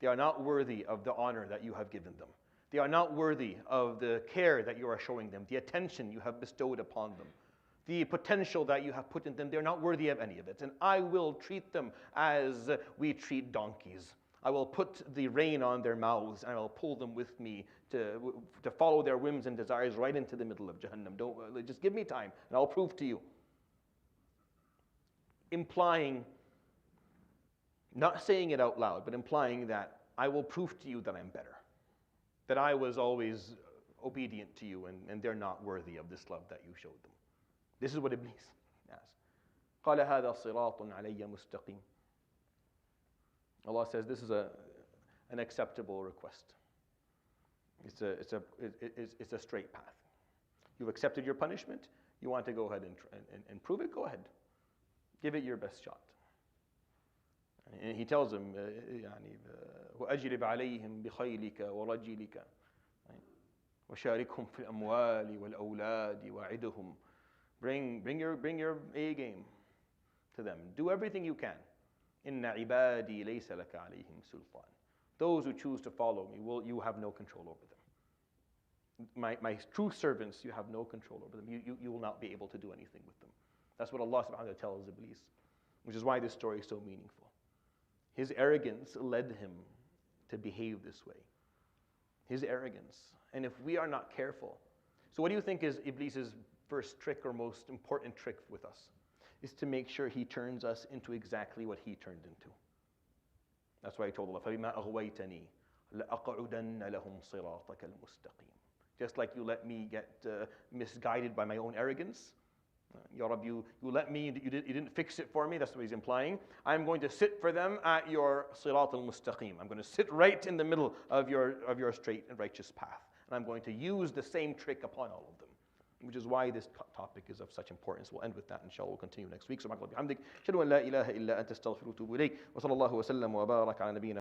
Speaker 1: They are not worthy of the honor that you have given them. They are not worthy of the care that you are showing them, the attention you have bestowed upon them, the potential that you have put in them. They're not worthy of any of it. And I will treat them as we treat donkeys. I will put the rein on their mouths and I will pull them with me to follow their whims and desires right into the middle of Jahannam. Just give me time and I'll prove to you. Implying, not saying it out loud, but implying that I will prove to you that I'm better. that I was always obedient to you, and they're not worthy of this love that you showed them. This is what Iblis asks. قَالَ هَذَا صِرَاطٌ عَلَيَّ مُسْتَقِيمٌ. Allah says this is an acceptable request. It's a straight path. You've accepted your punishment. You want to go ahead and prove it? Go ahead. Give it your best shot. And he tells him, وَأَجْلِبْ عَلَيْهِمْ بِخَيْلِكَ وَرَجِلِكَ وَشَارِكْهُمْ فِي الْأَمْوَالِ وَالْأَوْلَادِ وَعِدْهُمْ. Bring your A game to them. Do everything you can. إِنَّ عِبَادِي لَيْسَ لَكَ عَلَيْهِمْ سُلْطَانٌ. Those who choose to follow me, you have no control over them. My true servants, you have no control over them. You will not be able to do anything with them. That's what Allah subhanahu wa ta'ala tells Iblis, which is why this story is so meaningful. His arrogance led him to behave this way. His arrogance. And if we are not careful, so what do you think is Iblis's first trick or most important trick with us? Is to make sure he turns us into exactly what he turned into. That's why he told Allah, فَبِمَا أَغْوَيْتَنِي لَأَقْعُدَنَّ لَهُمْ صِرَاطَكَ الْمُسْتَقِيمِ. Just like you let me get misguided by my own arrogance. Ya Rabbi, you let me, you didn't fix it for me, that's what he's implying. I'm going to sit for them at your Sirat al-Mustaqim. I'm going to sit right in the middle of your straight and righteous path. And I'm going to use the same trick upon all of them. Which is why this topic is of such importance. We'll end with that, inshallah. We'll continue next week. Subhanallahi wa bihamdik. Ashhadu an la ilaha illa anta astaghfiruka wa atubu ilayk. Wa sallallahu wa sallam wa baraka ala nabiyyina